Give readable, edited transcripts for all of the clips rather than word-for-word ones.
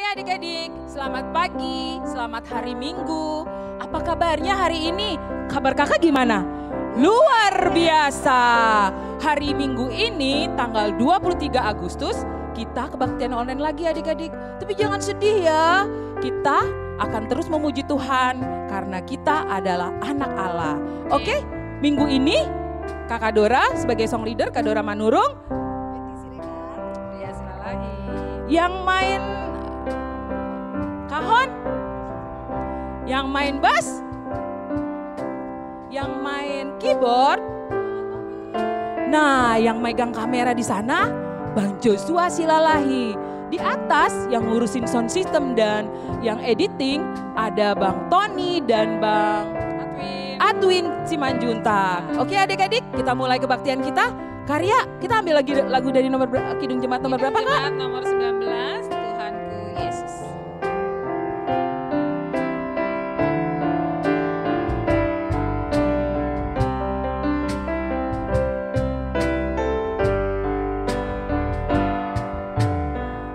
adik-adik, selamat pagi, selamat hari Minggu. Apa kabarnya hari ini? Kabar kakak gimana? Luar biasa. Hari Minggu ini tanggal 23 Agustus kita kebaktian online lagi adik-adik. Tapi jangan sedih ya, kita akan terus memuji Tuhan karena kita adalah anak Allah. Oke, minggu ini Kakak Dora sebagai song leader, Kak Dora Manurung. Yang main kahon, yang main bass, yang main keyboard. Nah, yang megang kamera di sana Bang Joshua Silalahi. Di atas yang ngurusin sound system dan yang editing ada Bang Tony dan Bang Adwin Simanjuntak. Oke adik-adik, kita mulai kebaktian kita. Karya, kita ambil lagi lagu dari Kidung Jemaat nomor berapa Kak? Nomor 19, Tuhanku Yesus.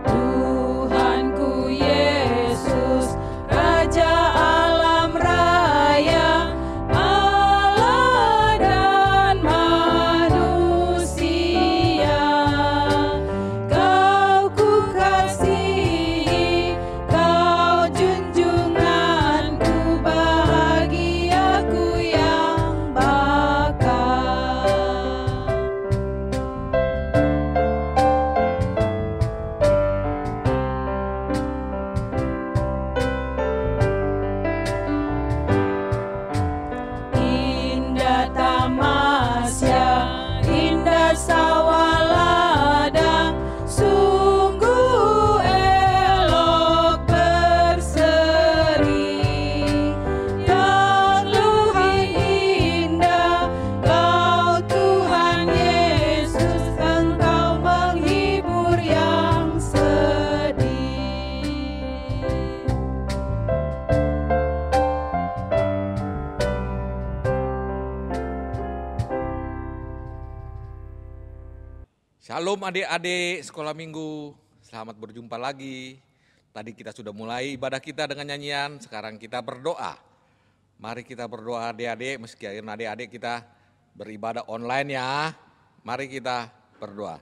Tuhanku Yesus, Raja alam raya, Allah dan manusia. Kau ku kasihi, Kau junjunganku, bahagiaku yang bakal. Indah tamasya, indah sawah ladang, sungguh elok berseri. Yang lebih indah, Kau Tuhan Yesus, Engkau menghibur yang sedih. Shalom adik-adik sekolah minggu, selamat berjumpa lagi. Tadi kita sudah mulai ibadah kita dengan nyanyian, sekarang kita berdoa. Mari kita berdoa adik-adik, meskipun adik-adik kita beribadah online ya. Mari kita berdoa.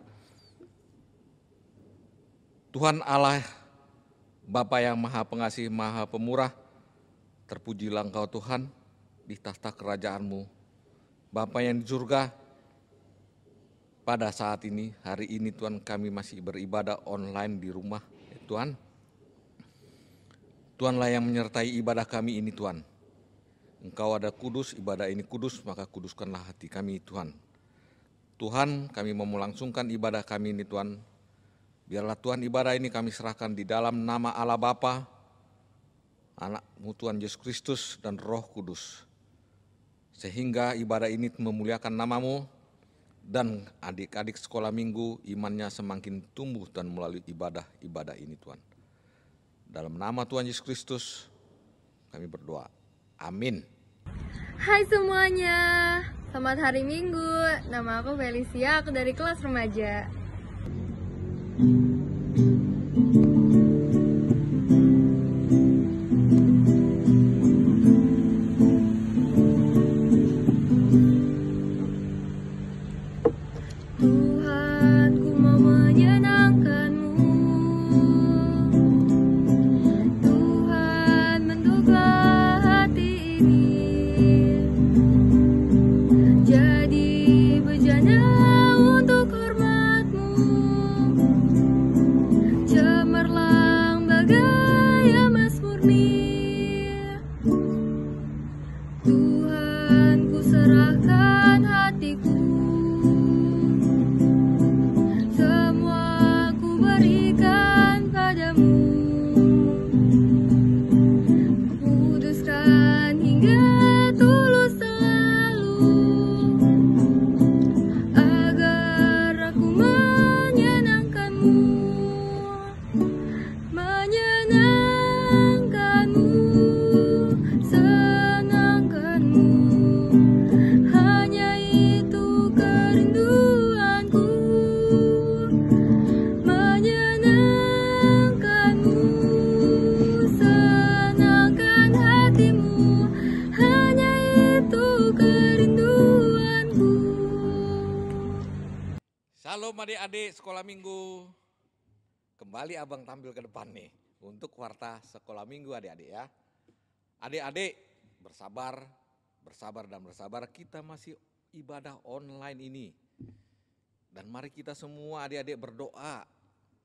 Tuhan Allah, Bapa yang Maha Pengasih, Maha Pemurah, terpujilah Engkau Tuhan di tahta kerajaan-Mu. Bapa yang di surga, pada saat ini, hari ini Tuhan kami masih beribadah online di rumah. Tuhan, Tuhanlah yang menyertai ibadah kami ini Tuhan. Engkau ada kudus, ibadah ini kudus, maka kuduskanlah hati kami Tuhan. Tuhan, kami mau melangsungkan ibadah kami ini Tuhan. Biarlah Tuhan ibadah ini kami serahkan di dalam nama Allah Bapa, Anak-Mu Tuhan Yesus Kristus dan Roh Kudus. Sehingga ibadah ini memuliakan nama-Mu, dan adik-adik sekolah minggu imannya semakin tumbuh dan melalui ibadah ini Tuhan. Dalam nama Tuhan Yesus Kristus kami berdoa. Amin. Hai semuanya, selamat hari Minggu. Nama aku Felicia, aku dari kelas remaja. Tuhan, ku mau menyenangkan-Mu. Tuhan, bentuklah hati ini jadi bejana untuk hormat-Mu. Adik-adik sekolah minggu, kembali abang tampil ke depan nih untuk warta sekolah minggu adik-adik ya. Adik-adik bersabar, kita masih ibadah online ini. Dan mari kita semua adik-adik berdoa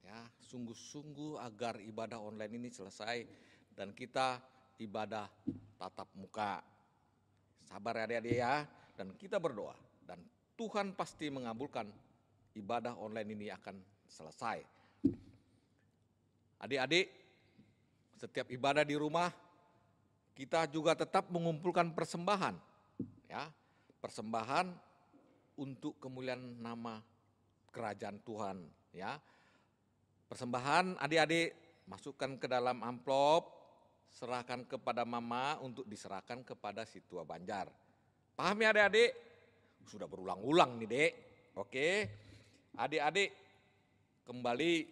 ya, sungguh-sungguh agar ibadah online ini selesai dan kita ibadah tatap muka. Sabar ya adik-adik ya, dan kita berdoa dan Tuhan pasti mengabulkan ibadah online ini akan selesai. Adik-adik, setiap ibadah di rumah kita juga tetap mengumpulkan persembahan, ya, persembahan untuk kemuliaan nama kerajaan Tuhan, ya. Persembahan adik-adik masukkan ke dalam amplop, serahkan kepada mama untuk diserahkan kepada si tua Banjar. Paham ya adik-adik? Sudah berulang-ulang nih dek, oke. Adik-adik kembali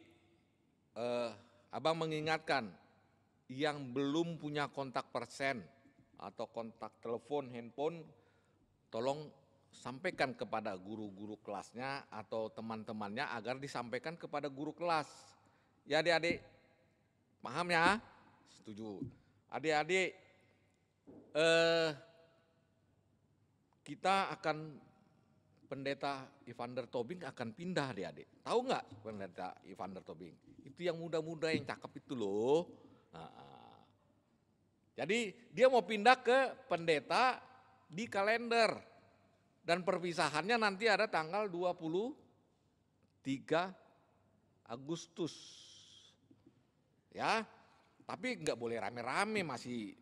abang mengingatkan yang belum punya kontak persen atau kontak telepon, handphone, tolong sampaikan kepada guru-guru kelasnya atau teman-temannya agar disampaikan kepada guru kelas. Ya adik-adik, paham ya? Setuju. Adik-adik, kita akan Pendeta Evander Tobing akan pindah adik-adik. Tahu nggak Pendeta Evander Tobing? Itu yang muda-muda yang cakep itu loh. Jadi dia mau pindah ke pendeta di kalender. Dan perpisahannya nanti ada tanggal 23 Agustus. Ya, tapi nggak boleh rame-rame, masih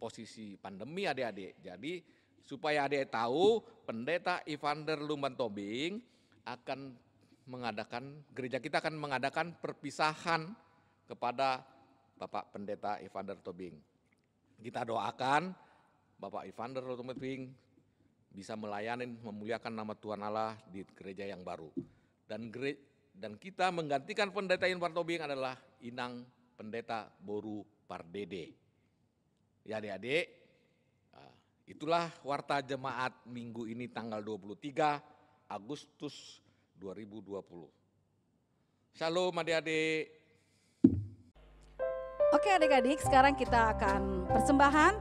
posisi pandemi adik-adik. Jadi supaya adik tahu, Pendeta Evander Lumban Tobing akan mengadakan, gereja kita akan mengadakan perpisahan kepada Bapak Pendeta Evander Tobing. Kita doakan Bapak Evander Tobing bisa melayani, memuliakan nama Tuhan Allah di gereja yang baru. Dan kita menggantikan Pendeta Evander Tobing adalah Inang Pendeta Boru Pardede. Ya adik-adik, itulah warta jemaat minggu ini tanggal 23 Agustus 2020. Shalom adik-adik. Oke adik-adik, sekarang kita akan persembahan.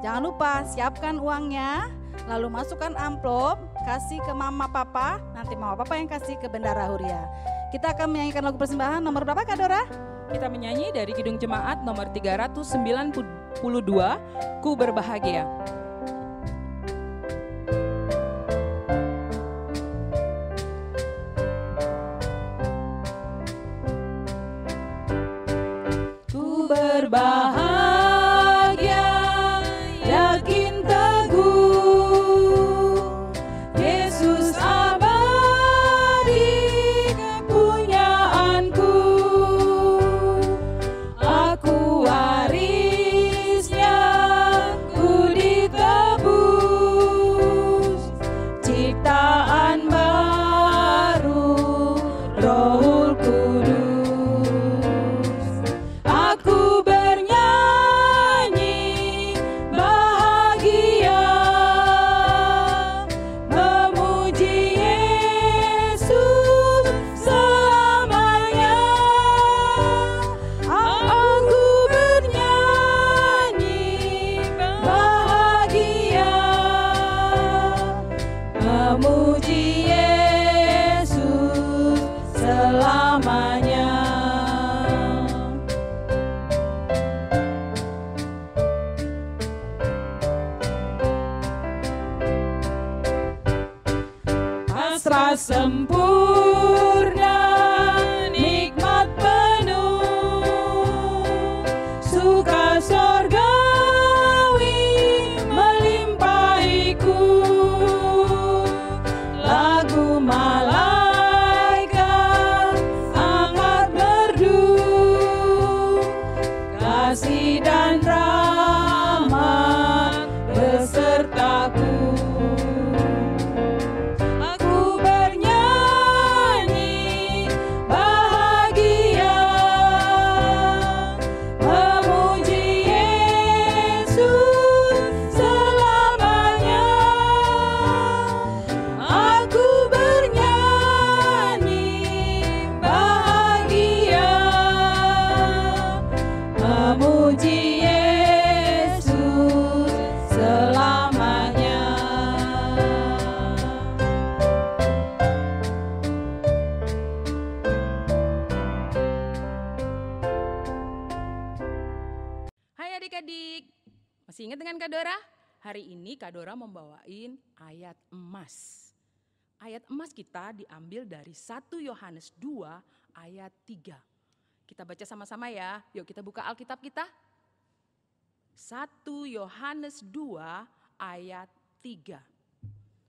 Jangan lupa siapkan uangnya, lalu masukkan amplop, kasih ke mama papa, nanti mama papa yang kasih ke Bendara Huria. Kita akan menyanyikan lagu persembahan nomor berapa Kak Dora? Kita menyanyi dari Kidung Jemaat nomor 392, Ku Berbahagia. Ku berbahagia, yakin teguh, Yesus abadi kepunyaanku. Aku warisnya, ku ditebus, ciptaan baru, Rohul Kudus. Aku bernyanyi bahagia, memuji Yesus selamanya. Aku bernyanyi bahagia, memuji Yesus selamanya. Pasrah sempurna, nikmat penuh, suka sorgawi melimpahiku. Lagu malaikat amat merdu, kasih dan rahmat besertaku. Aku bernyanyi Masih ingat dengan Kak Dora? Hari ini Kak Dora membawain ayat emas. Ayat emas kita diambil dari 1 Yohanes 2 ayat 3. Kita baca sama-sama ya. Yuk kita buka Alkitab kita. 1 Yohanes 2 ayat 3.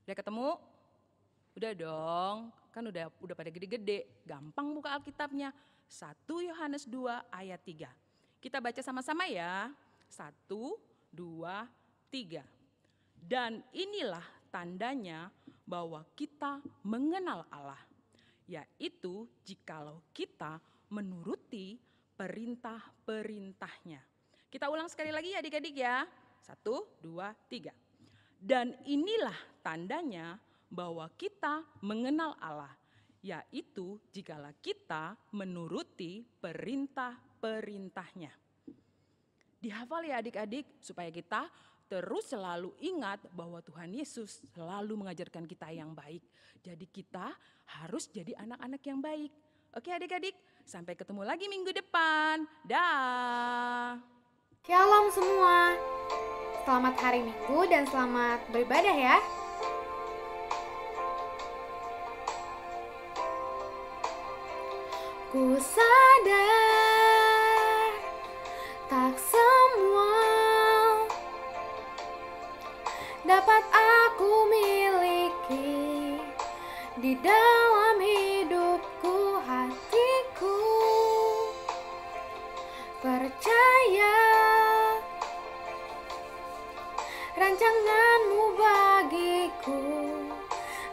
Udah ketemu? Udah dong. Kan udah pada gede-gede. Gampang buka Alkitabnya. 1 Yohanes 2 ayat 3. Kita baca sama-sama ya. 1, 2, 3. Dan inilah tandanya bahwa kita mengenal Allah. Yaitu jikalau kita menuruti perintah-perintahnya. Kita ulang sekali lagi ya adik-adik ya. 1, 2, 3. Dan inilah tandanya bahwa kita mengenal Allah, yaitu jikalau kita menuruti perintah-perintahnya. Dihafal ya adik-adik supaya kita terus selalu ingat bahwa Tuhan Yesus selalu mengajarkan kita yang baik. Jadi kita harus jadi anak-anak yang baik. Oke adik-adik, sampai ketemu lagi minggu depan. Dah. Shalom semua. Selamat hari Minggu dan selamat beribadah ya. Ku sadar tak semua dapat aku miliki di dalam hidupku, hatiku percaya rancanganmu bagiku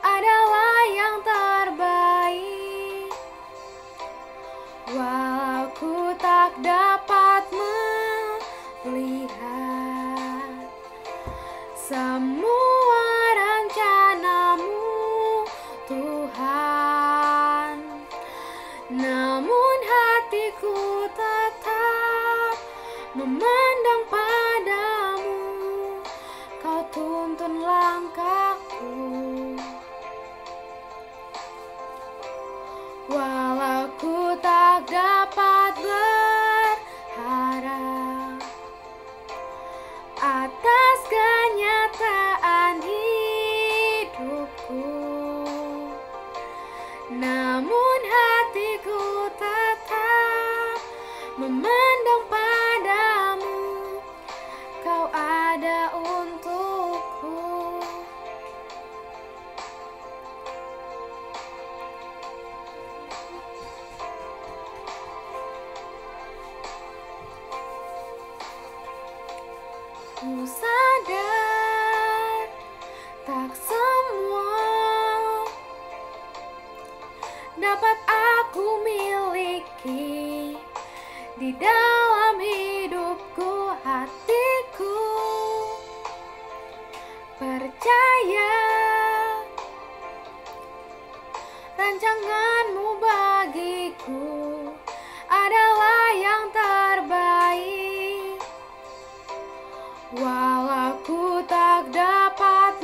adalah yang terbaik. Walau ku tak dapat melihat semua rencanamu Tuhan, namun hatiku tetap memandang padamu. Kau tuntun langkahku, walau ku tak dapat berharap atas kenyataan hidupku, namun hatiku tetap memandang padamu. Kau ada untukku. Ku sadar tak semua dapat aku miliki di dalam hidupku, hatiku percaya rancanganmu bagiku adalah yang terbaik. Walau ku tak dapat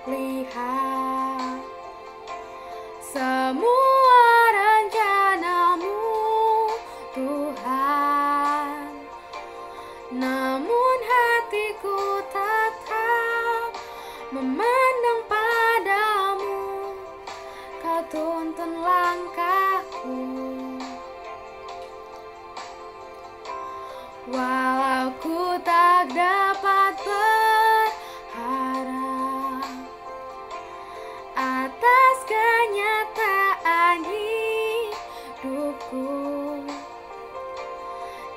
melihat semua rencanamu Tuhan, namun hatiku tetap memandang padamu. Kau tuntun langkahku, walau ku tak dapat berharap atas kenyataan hidupku,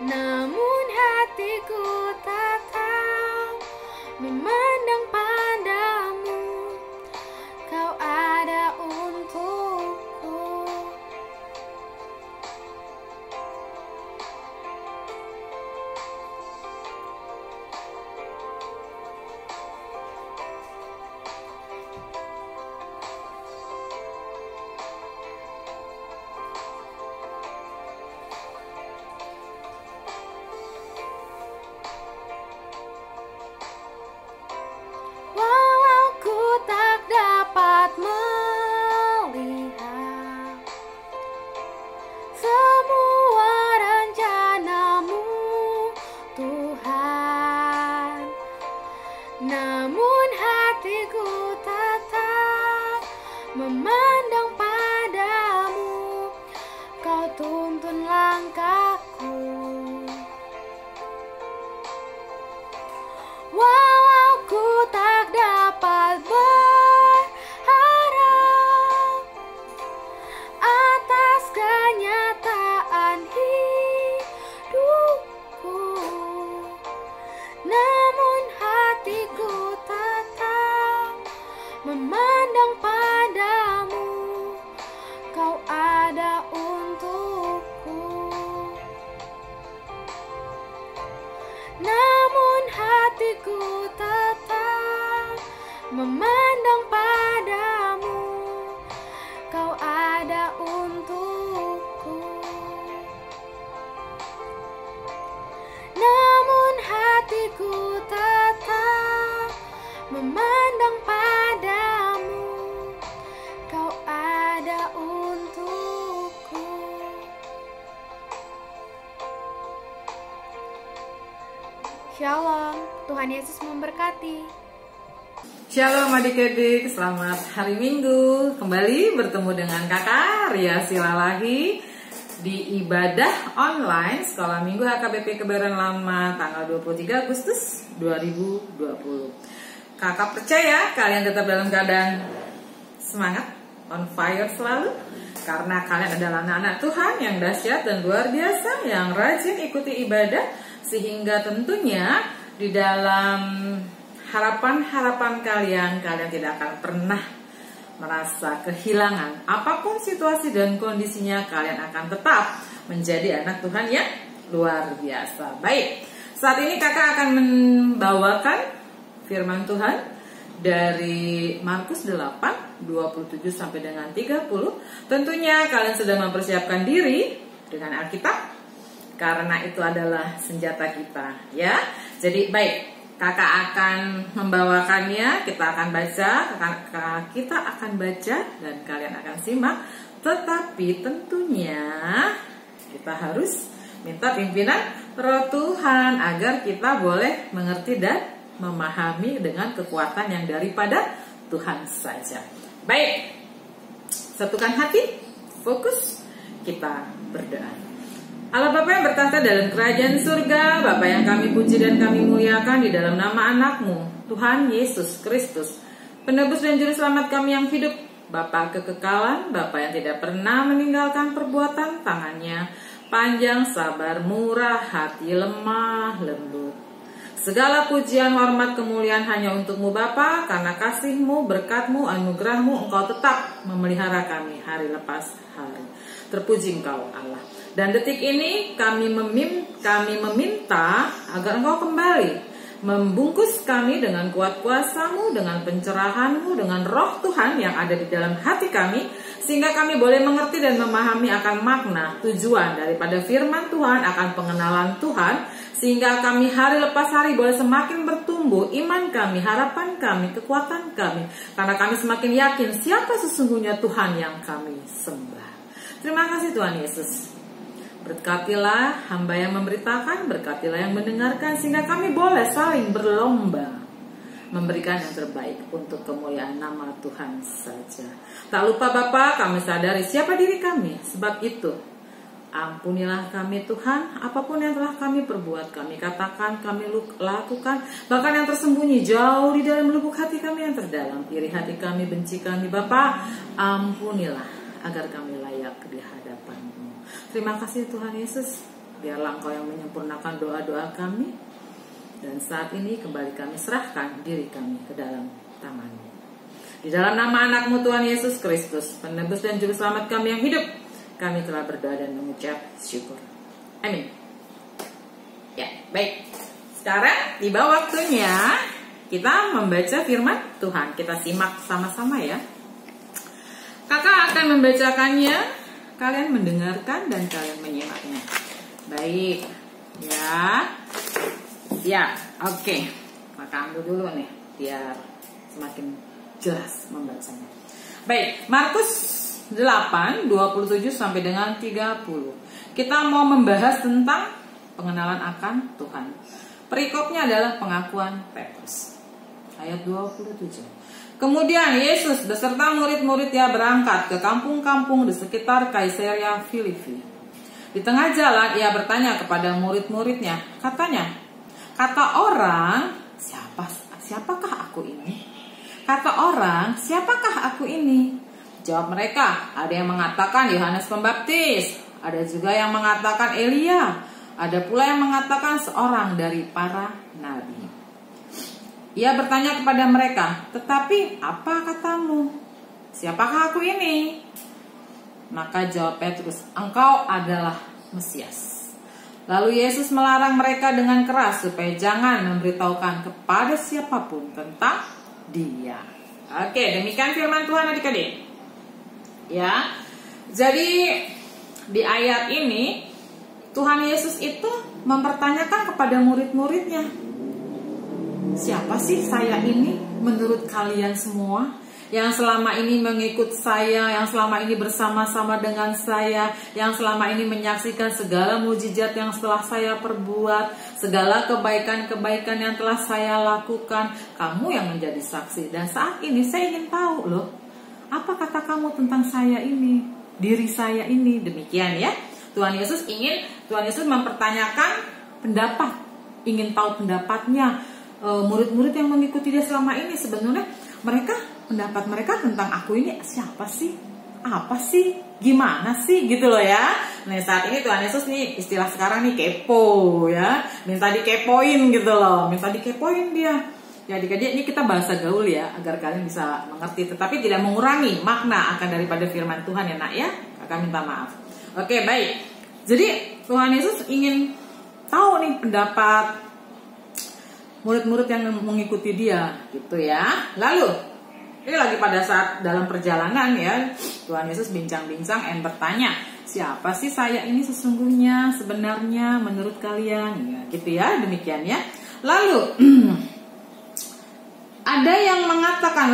namun hatiku tetap memandang padamu. Kau ada untukku. tuntun langkahku. Walau ku tak dapat berharap atas kenyataan hidupku, namun hatiku tetap memandang padamu. Kau ada untukku, namun hatiku tetap memandang padamu. Kau ada untukku, namun hatiku tetap memandang padamu. Kau ada untukku. Shalom, Tuhan Yesus memberkati. Shalom adik-adik, selamat hari Minggu. Kembali bertemu dengan kakak Ria Silalahi di ibadah online Sekolah Minggu HKBP Kebayoran Lama tanggal 23 Agustus 2020. Kakak percaya kalian tetap dalam keadaan semangat, on fire selalu, karena kalian adalah anak-anak Tuhan yang dahsyat dan luar biasa, yang rajin ikuti ibadah, sehingga tentunya di dalam harapan-harapan kalian tidak akan pernah merasa kehilangan. Apapun situasi dan kondisinya, kalian akan tetap menjadi anak Tuhan yang luar biasa. Baik, saat ini kakak akan membawakan firman Tuhan dari Markus 8, 27 sampai dengan 30. Tentunya kalian sudah mempersiapkan diri dengan Alkitab, karena itu adalah senjata kita, ya. Jadi baik, kakak akan membawakannya, kita akan baca dan kalian akan simak. Tetapi tentunya kita harus minta pimpinan Roh Tuhan agar kita boleh mengerti dan memahami dengan kekuatan yang daripada Tuhan saja. Baik, satukan hati, fokus, kita berdoa. Allah Bapa yang bertahta dalam kerajaan surga, Bapa yang kami puji dan kami muliakan di dalam nama anak-Mu, Tuhan Yesus Kristus, penebus dan juru selamat kami yang hidup, Bapa kekekalan, Bapa yang tidak pernah meninggalkan perbuatan tangannya, panjang sabar, murah hati, lemah lembut. Segala pujian, hormat, kemuliaan hanya untuk-Mu Bapa, karena kasih-Mu, berkat-Mu, anugerah-Mu, Engkau tetap memelihara kami hari lepas hari. Terpuji Engkau Allah. Dan detik ini kami meminta agar Engkau kembali membungkus kami dengan kuat kuasa-Mu, dengan pencerahan-Mu, dengan roh Tuhan yang ada di dalam hati kami, sehingga kami boleh mengerti dan memahami akan makna, tujuan daripada firman Tuhan, akan pengenalan Tuhan, sehingga kami hari lepas hari boleh semakin bertumbuh iman kami, harapan kami, kekuatan kami, karena kami semakin yakin siapa sesungguhnya Tuhan yang kami sembah. Terima kasih Tuhan Yesus. Berkatilah hamba yang memberitakan, berkatilah yang mendengarkan, sehingga kami boleh saling berlomba memberikan yang terbaik untuk kemuliaan nama Tuhan saja. Tak lupa Bapa, kami sadari siapa diri kami. Sebab itu, ampunilah kami Tuhan, apapun yang telah kami perbuat, kami katakan, kami lakukan, bahkan yang tersembunyi jauh di dalam lubuk hati kami yang terdalam, iri hati kami, benci kami Bapa, ampunilah agar kami layak di hadapan-Mu. Terima kasih Tuhan Yesus, biarlah Engkau yang menyempurnakan doa-doa kami. Dan saat ini kembali kami serahkan diri kami ke dalam tangan-Mu. Di dalam nama anak-Mu Tuhan Yesus Kristus, penebus dan juru selamat kami yang hidup, kami telah berdoa dan mengucap syukur. Amin. Ya, baik. Sekarang tiba waktunya kita membaca firman Tuhan. Kita simak sama-sama ya. Kakak akan membacakannya, kalian mendengarkan dan kalian menyimaknya. Baik, ya. Ya, oke. Maka ambil dulu nih, biar semakin jelas membacanya. Baik, Markus 8, 27 sampai dengan 30. Kita mau membahas tentang pengenalan akan Tuhan. Perikopnya adalah pengakuan Petrus. Ayat 27. Kemudian Yesus beserta murid-muridnya berangkat ke kampung-kampung di sekitar Kaisarea Filipi. Di tengah jalan ia bertanya kepada murid-muridnya. Katanya, kata orang, siapakah aku ini? Kata orang, siapakah aku ini? Jawab mereka, ada yang mengatakan Yohanes Pembaptis, ada juga yang mengatakan Elia, ada pula yang mengatakan seorang dari para nabi. Ia bertanya kepada mereka, tetapi apa katamu? Siapakah aku ini? Maka jawab Petrus, engkau adalah Mesias. Lalu Yesus melarang mereka dengan keras supaya jangan memberitahukan kepada siapapun tentang Dia. Oke, demikian firman Tuhan adik-adik. Ya, jadi di ayat ini Tuhan Yesus itu mempertanyakan kepada murid-muridnya, siapa sih saya ini menurut kalian semua? Yang selama ini mengikut saya, yang selama ini bersama-sama dengan saya, yang selama ini menyaksikan segala mujizat yang telah saya perbuat, segala kebaikan-kebaikan yang telah saya lakukan, kamu yang menjadi saksi. Dan saat ini saya ingin tahu loh, apa kata kamu tentang saya ini, diri saya ini? Demikian ya. Tuhan Yesus mempertanyakan pendapat, ingin tahu pendapatnya murid-murid yang mengikuti Dia selama ini. Sebenarnya pendapat mereka tentang aku ini siapa sih? Apa sih? Gimana sih? Gitu loh ya. Nah saat ini Tuhan Yesus nih, istilah sekarang nih, kepo ya. Minta dikepoin gitu loh. Minta dikepoin dia. Jadi ini kita bahasa gaul ya, agar kalian bisa mengerti. Tetapi tidak mengurangi makna akan daripada firman Tuhan ya nak ya. Kakak minta maaf. Oke baik. Jadi Tuhan Yesus ingin tahu nih pendapat murid-murid yang mengikuti Dia gitu ya. Lalu ini lagi pada saat dalam perjalanan ya, Tuhan Yesus bincang-bincang dan bertanya, siapa sih saya ini sesungguhnya, sebenarnya menurut kalian? Ya, gitu ya, demikian ya. Lalu ada yang mengatakan,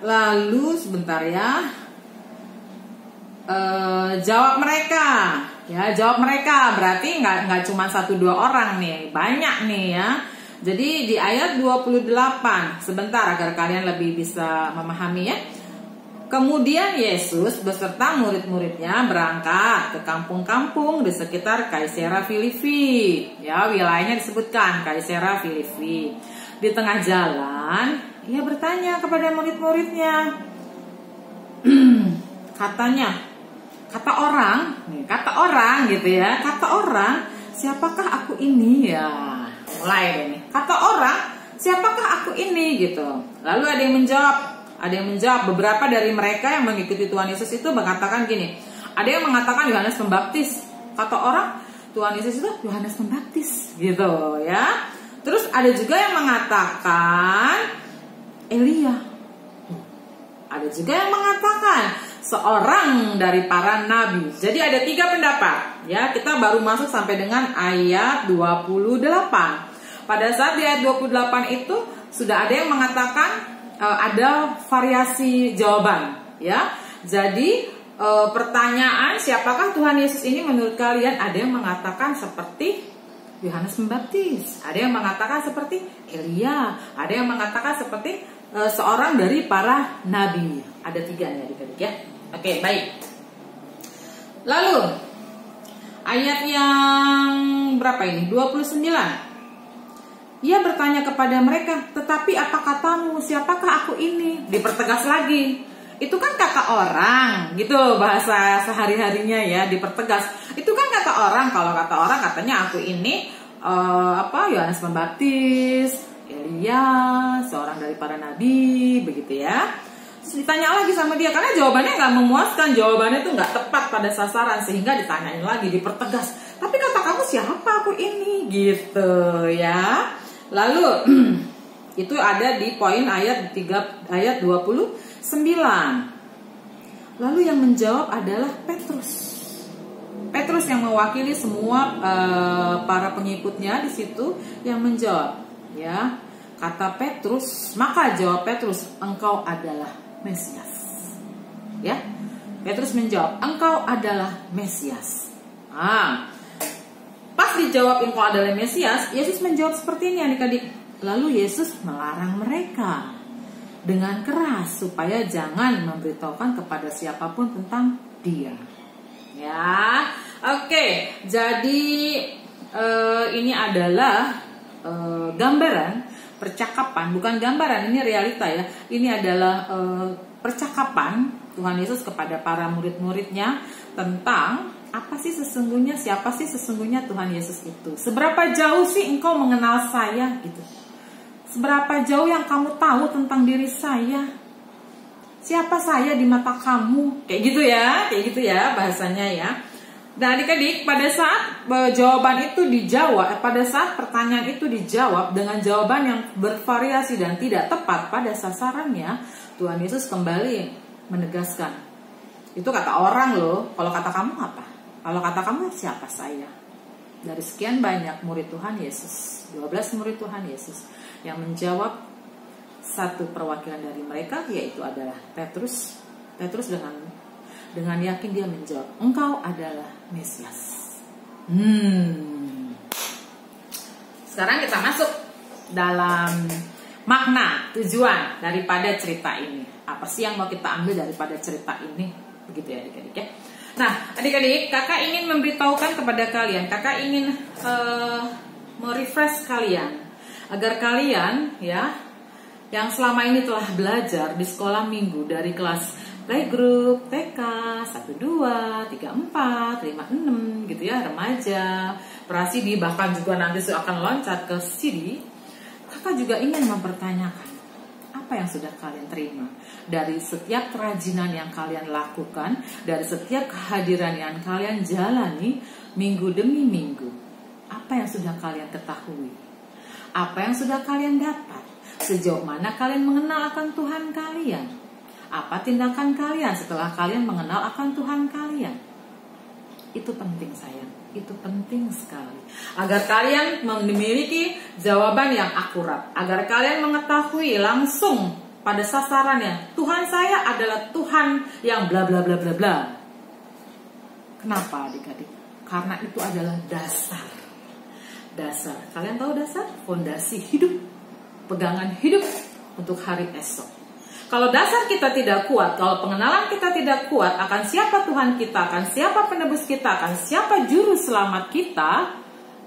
lalu sebentar ya, jawab mereka berarti nggak cuma 1-2 orang nih, banyak nih ya. Jadi di ayat 28, sebentar agar kalian lebih bisa memahami ya. Kemudian Yesus beserta murid-muridnya berangkat ke kampung-kampung di sekitar Kaisarea Filipi. Ya, wilayahnya disebutkan Kaisarea Filipi. Di tengah jalan, ia bertanya kepada murid-muridnya. Kata orang gitu ya. Kata orang, siapakah aku ini ya? Mulai ini. Kata orang, siapakah aku ini gitu. Lalu ada yang menjawab. Beberapa dari mereka yang mengikuti Tuhan Yesus itu mengatakan gini. Ada yang mengatakan Yohanes Pembaptis. Kata orang, Tuhan Yesus itu Yohanes Pembaptis gitu ya. Terus ada juga yang mengatakan Elia. Ada juga yang mengatakan seorang dari para nabi. Jadi ada 3 pendapat ya. Kita baru masuk sampai dengan ayat 28. Pada saat di ayat 28 itu sudah ada yang mengatakan ada variasi jawaban ya. Jadi pertanyaan siapakah Tuhan Yesus ini menurut kalian, ada yang mengatakan seperti Yohanes Pembaptis, ada yang mengatakan seperti Elia, ada yang mengatakan seperti seorang dari para nabi. Ada 3 nih adik-adik ya. Oke, baik. Lalu ayat yang berapa ini? 29. Ia bertanya kepada mereka, tetapi apa katamu? Siapakah aku ini? Dipertegas lagi. Itu kan kata orang, gitu bahasa sehari-harinya ya, dipertegas. Itu kan kata orang. Kalau kata orang katanya aku ini Yohanes Pembaptis, Elia, seorang dari para nabi, begitu ya. Terus ditanya lagi sama dia, karena jawabannya nggak memuaskan, jawabannya tuh nggak tepat pada sasaran, sehingga ditanyain lagi, dipertegas. Tapi kata kamu siapa aku ini, gitu ya. Lalu itu ada di poin ayat 29. Lalu yang menjawab adalah Petrus. Petrus yang mewakili semua para pengikutnya di situ yang menjawab, ya. Kata Petrus, maka jawab Petrus, engkau adalah Mesias. Ya. Petrus menjawab, engkau adalah Mesias. Pas dijawab engkau adalah Mesias, Yesus menjawab seperti ini adik-adik. Lalu Yesus melarang mereka dengan keras supaya jangan memberitahukan kepada siapapun tentang Dia. Ya, Oke, jadi ini adalah gambaran percakapan, bukan gambaran, ini realita ya. Ini adalah percakapan Tuhan Yesus kepada para murid-muridnya tentang apa sih sesungguhnya, siapa sih sesungguhnya Tuhan Yesus itu. Seberapa jauh sih engkau mengenal saya gitu. Seberapa jauh yang kamu tahu tentang diri saya. Siapa saya di mata kamu. Kayak gitu ya bahasanya ya. Dan adik-adik, pada saat jawaban itu dijawab, pada saat pertanyaan itu dijawab dengan jawaban yang bervariasi dan tidak tepat pada sasarannya, Tuhan Yesus kembali menegaskan. Itu kata orang loh, kalau kata kamu apa? Kalau kata kamu siapa saya? Dari sekian banyak murid Tuhan Yesus, 12 murid Tuhan Yesus, yang menjawab satu perwakilan dari mereka, yaitu adalah Petrus. Petrus dengan yakin dia menjawab, engkau adalah Mesias. Sekarang kita masuk dalam makna, tujuan daripada cerita ini. Apa sih yang mau kita ambil daripada cerita ini? Begitu ya adik-adik ya. Nah adik-adik, kakak ingin memberitahukan kepada kalian, kakak ingin merefresh kalian, agar kalian ya, yang selama ini telah belajar di sekolah minggu dari kelas playgroup, TK, 1, 2, 3, 4, 5, 6 gitu ya, remaja, prasidi, bahkan juga nanti akan loncat ke CD. Kakak juga ingin mempertanyakan, apa yang sudah kalian terima dari setiap kerajinan yang kalian lakukan, dari setiap kehadiran yang kalian jalani minggu demi minggu. Apa yang sudah kalian ketahui? Apa yang sudah kalian dapat? Sejauh mana kalian mengenal akan Tuhan kalian? Apa tindakan kalian setelah kalian mengenal akan Tuhan kalian? Itu penting sayang, itu penting sekali. Agar kalian memiliki jawaban yang akurat, agar kalian mengetahui langsung pada sasarannya, Tuhan saya adalah Tuhan yang bla bla bla bla bla. Kenapa adik-adik? Karena itu adalah dasar. Dasar, kalian tahu dasar? Fondasi hidup, pegangan hidup untuk hari esok. Kalau dasar kita tidak kuat, kalau pengenalan kita tidak kuat akan siapa Tuhan kita, akan siapa penebus kita, akan siapa juru selamat kita,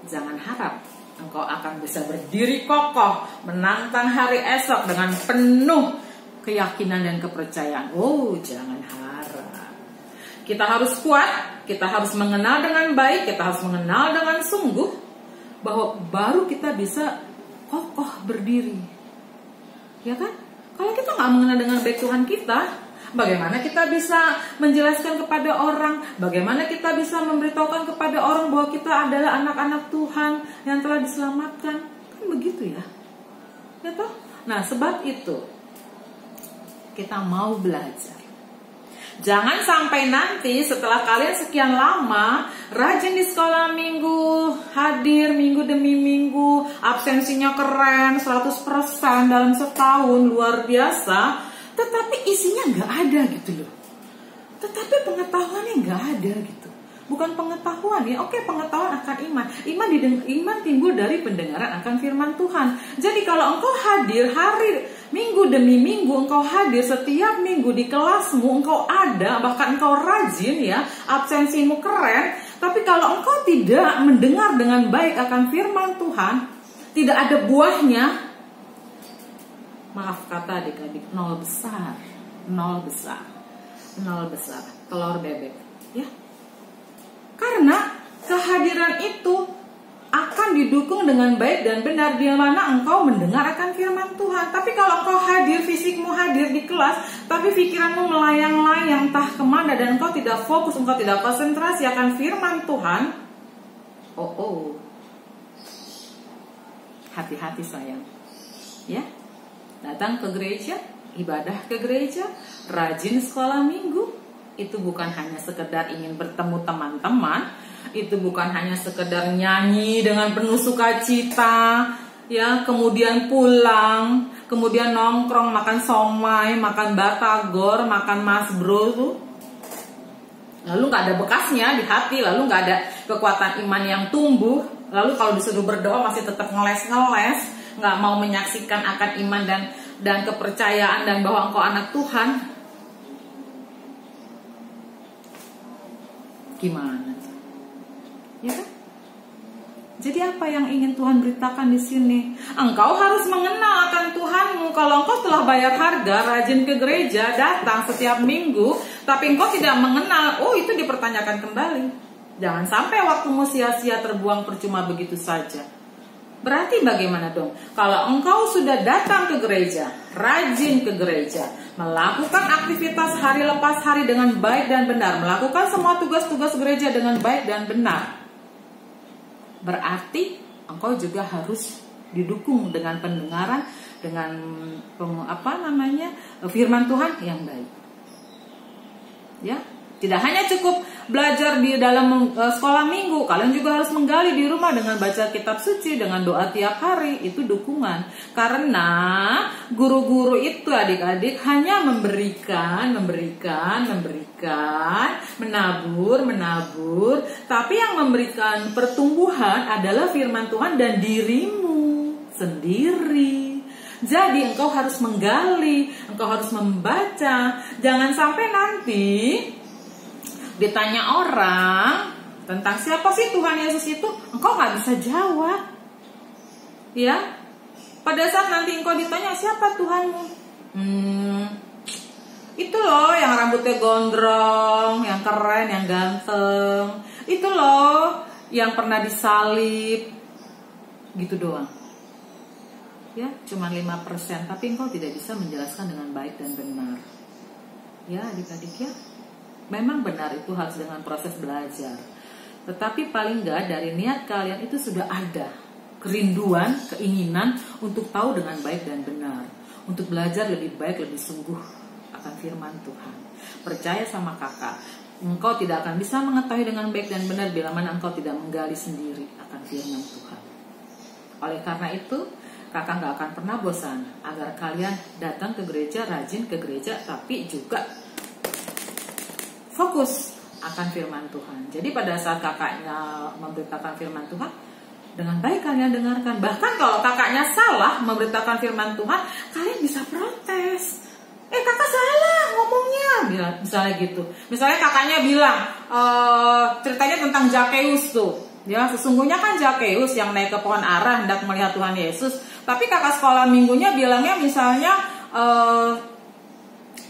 jangan harap engkau akan bisa berdiri kokoh menantang hari esok dengan penuh keyakinan dan kepercayaan. Oh, jangan harap. Kita harus kuat, kita harus mengenal dengan baik, kita harus mengenal dengan sungguh, bahwa baru kita bisa kokoh berdiri. Ya kan? Kalau kita nggak mengenal dengan baik Tuhan kita, bagaimana kita bisa menjelaskan kepada orang? Bagaimana kita bisa memberitahukan kepada orang bahwa kita adalah anak-anak Tuhan yang telah diselamatkan? Kan begitu ya? Ya toh? Nah, sebab itu kita mau belajar. Jangan sampai nanti setelah kalian sekian lama rajin di sekolah minggu, hadir minggu demi minggu, absensinya keren 100% dalam setahun, luar biasa, tetapi isinya nggak ada gitu loh. Tetapi pengetahuannya nggak ada gitu. Bukan pengetahuan ya, oke, pengetahuan akan iman. Iman timbul dari pendengaran akan firman Tuhan. Jadi kalau engkau hadir minggu demi minggu, engkau hadir setiap minggu di kelasmu, engkau ada, bahkan engkau rajin ya, absensimu keren, tapi kalau engkau tidak mendengar dengan baik akan firman Tuhan, tidak ada buahnya, maaf kata adik-adik, nol besar, telur bebek ya. Karena kehadiran itu akan didukung dengan baik dan benar di mana engkau mendengar akan firman Tuhan. Tapi kalau engkau hadir, fisikmu hadir di kelas, tapi pikiranmu melayang-layang entah kemana dan engkau tidak fokus, engkau tidak konsentrasi akan firman Tuhan, hati-hati sayang. Ya, datang ke gereja, ibadah ke gereja, rajin sekolah minggu, itu bukan hanya sekedar ingin bertemu teman-teman, itu bukan hanya sekedar nyanyi dengan penuh sukacita, ya, kemudian pulang, kemudian nongkrong, makan somai, makan batagor, makan mas bro tuh. Lalu nggak ada bekasnya di hati, lalu nggak ada kekuatan iman yang tumbuh, lalu kalau disuruh berdoa masih tetap ngeles-ngeles, nggak mau menyaksikan akan iman dan kepercayaan dan bahwa engkau anak Tuhan. Gimana? Ya kan? Jadi apa yang ingin Tuhan beritakan di sini? Engkau harus mengenal akan Tuhanmu. Kalau engkau telah bayar harga, rajin ke gereja, datang setiap minggu, tapi engkau tidak mengenal, itu dipertanyakan kembali. Jangan sampai waktumu sia-sia terbuang percuma begitu saja. Berarti bagaimana dong? Kalau engkau sudah datang ke gereja, rajin ke gereja, melakukan aktivitas hari lepas hari dengan baik dan benar, melakukan semua tugas-tugas gereja dengan baik dan benar, berarti engkau juga harus didukung dengan pendengaran, dengan firman Tuhan yang baik. Ya, tidak hanya cukup belajar di dalam sekolah minggu, kalian juga harus menggali di rumah dengan baca kitab suci, dengan doa tiap hari. Itu dukungan. Karena guru-guru itu adik-adik hanya memberikan, menabur, tapi yang memberikan pertumbuhan adalah firman Tuhan dan dirimu sendiri. Jadi engkau harus menggali, engkau harus membaca. Jangan sampai nanti ditanya orang tentang siapa sih Tuhan Yesus itu, engkau gak bisa jawab. Ya, pada saat nanti engkau ditanya siapa Tuhanmu, itu loh yang rambutnya gondrong, yang keren, yang ganteng, itu loh yang pernah disalib, gitu doang. Ya, cuma 5%, tapi engkau tidak bisa menjelaskan dengan baik dan benar. Ya adik-adik ya, memang benar itu harus dengan proses belajar. Tetapi paling enggak dari niat kalian itu sudah ada kerinduan, keinginan untuk tahu dengan baik dan benar, untuk belajar lebih baik, lebih sungguh akan firman Tuhan. Percaya sama kakak, engkau tidak akan bisa mengetahui dengan baik dan benar bila mana engkau tidak menggali sendiri akan firman Tuhan. Oleh karena itu, kakak gak akan pernah bosan agar kalian datang ke gereja, rajin ke gereja, tapi juga fokus akan firman Tuhan. Jadi pada saat kakaknya memberitakan firman Tuhan, dengan baik kalian dengarkan. Bahkan kalau kakaknya salah memberitakan firman Tuhan, kalian bisa protes. Kakak salah ngomongnya, misalnya gitu. Misalnya kakaknya bilang, ceritanya tentang Zakeus tuh. Ya, sesungguhnya kan Zakeus yang naik ke pohon ara hendak melihat Tuhan Yesus. Tapi kakak sekolah minggunya bilangnya misalnya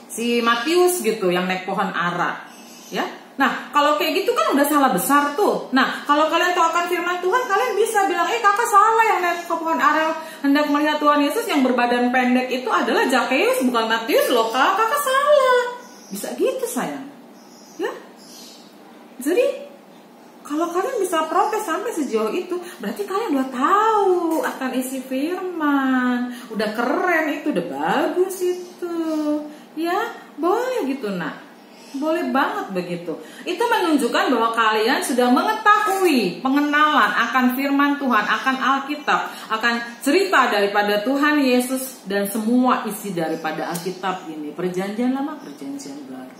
si Matius gitu yang naik pohon ara. Ya, nah kalau kayak gitu kan udah salah besar tuh. Nah kalau kalian tahu akan firman Tuhan, kalian bisa bilang, kakak salah, yang naik ke pohon ara hendak melihat Tuhan Yesus yang berbadan pendek itu adalah Zakeus, bukan Matius loh, kakak salah. Bisa gitu sayang. Ya, jadi kalau kalian bisa protes sampai sejauh itu, berarti kalian udah tahu akan isi firman, udah keren itu, udah bagus itu. Ya, boleh gitu nak. Boleh banget begitu. Itu menunjukkan bahwa kalian sudah mengetahui pengenalan akan firman Tuhan, akan Alkitab, akan cerita daripada Tuhan Yesus dan semua isi daripada Alkitab ini, perjanjian lama, perjanjian baru.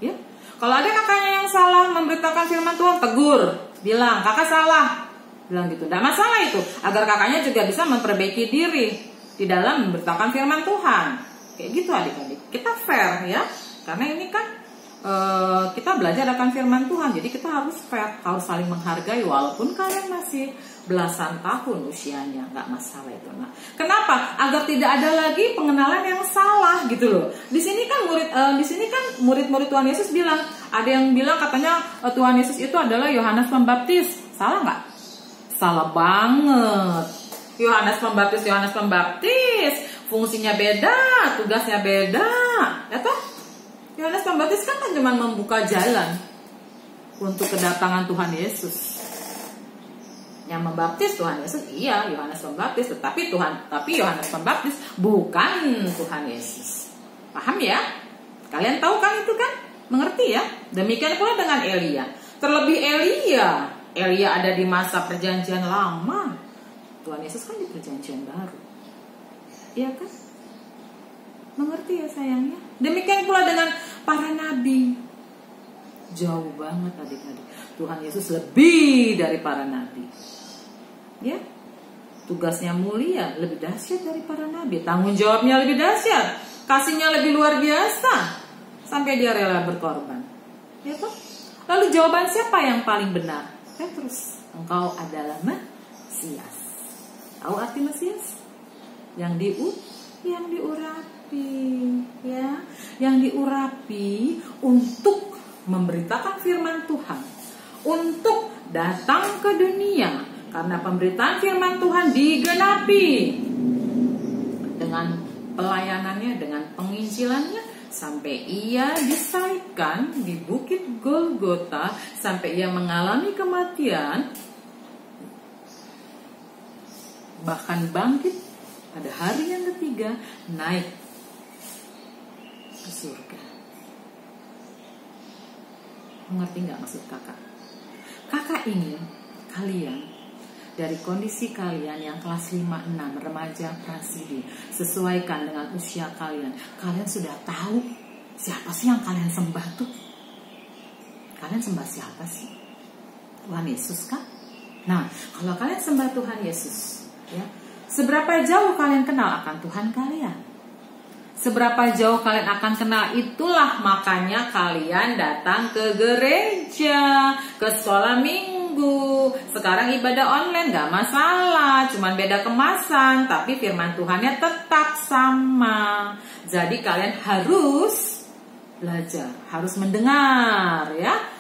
Ya, kalau ada kakaknya yang salah memberitakan firman Tuhan, tegur, bilang kakak salah, bilang gitu. Tidak masalah itu, agar kakaknya juga bisa memperbaiki diri di dalam memberitakan firman Tuhan. Kayak gitu adik-adik. Kita fair ya, karena ini kan kita belajar akan firman Tuhan, jadi kita harus fair, harus saling menghargai walaupun kalian masih belasan tahun usianya, nggak masalah itu. Nah, kenapa? Agar tidak ada lagi pengenalan yang salah gitu loh. Di sini kan murid-murid Tuhan Yesus bilang, ada yang bilang katanya Tuhan Yesus itu adalah Yohanes Pembaptis. Salah nggak? Salah banget. Yohanes Pembaptis, fungsinya beda, tugasnya beda, ya toh? Yohanes Pembaptis kan cuma membuka jalan untuk kedatangan Tuhan Yesus. Yang membaptis Tuhan Yesus, iya Yohanes Pembaptis, tapi Yohanes Pembaptis bukan Tuhan Yesus. Paham ya? Kalian tahu kan itu kan? Mengerti ya? Demikian pula dengan Elia. Terlebih Elia ada di masa perjanjian lama. Tuhan Yesus kan di perjanjian baru. Iya kan? Mengerti ya sayangnya? Demikian pula dengan para nabi. Jauh banget adik-adik. Tuhan Yesus lebih dari para nabi. Ya, tugasnya mulia, lebih dahsyat dari para nabi. Tanggung jawabnya lebih dahsyat, kasihnya lebih luar biasa, sampai dia rela berkorban. Ya toh? Lalu jawaban siapa yang paling benar? Petrus, engkau adalah Mesias. Tahu arti Mesias? Yang diurapi, ya, yang diurapi untuk memberitakan firman Tuhan, untuk datang ke dunia, karena pemberitaan firman Tuhan digenapi dengan pelayanannya, dengan penginjilannya, sampai ia disalibkan di bukit Golgota, sampai ia mengalami kematian, bahkan bangkit pada hari yang ketiga, naik ke surga. Mengerti nggak maksud kakak? Kakak ingin kalian dari kondisi kalian yang kelas 5-6, remaja, prasidi, sesuaikan dengan usia kalian. Kalian sudah tahu siapa sih yang kalian sembah tuh? Kalian sembah siapa sih? Tuhan Yesus kan? Nah, kalau kalian sembah Tuhan Yesus, ya, seberapa jauh kalian kenal akan Tuhan kalian? Seberapa jauh kalian akan kenal, itulah makanya kalian datang ke gereja, ke sekolah minggu. Sekarang ibadah online gak masalah, cuman beda kemasan, tapi firman Tuhannya tetap sama. Jadi kalian harus belajar, harus mendengar, ya.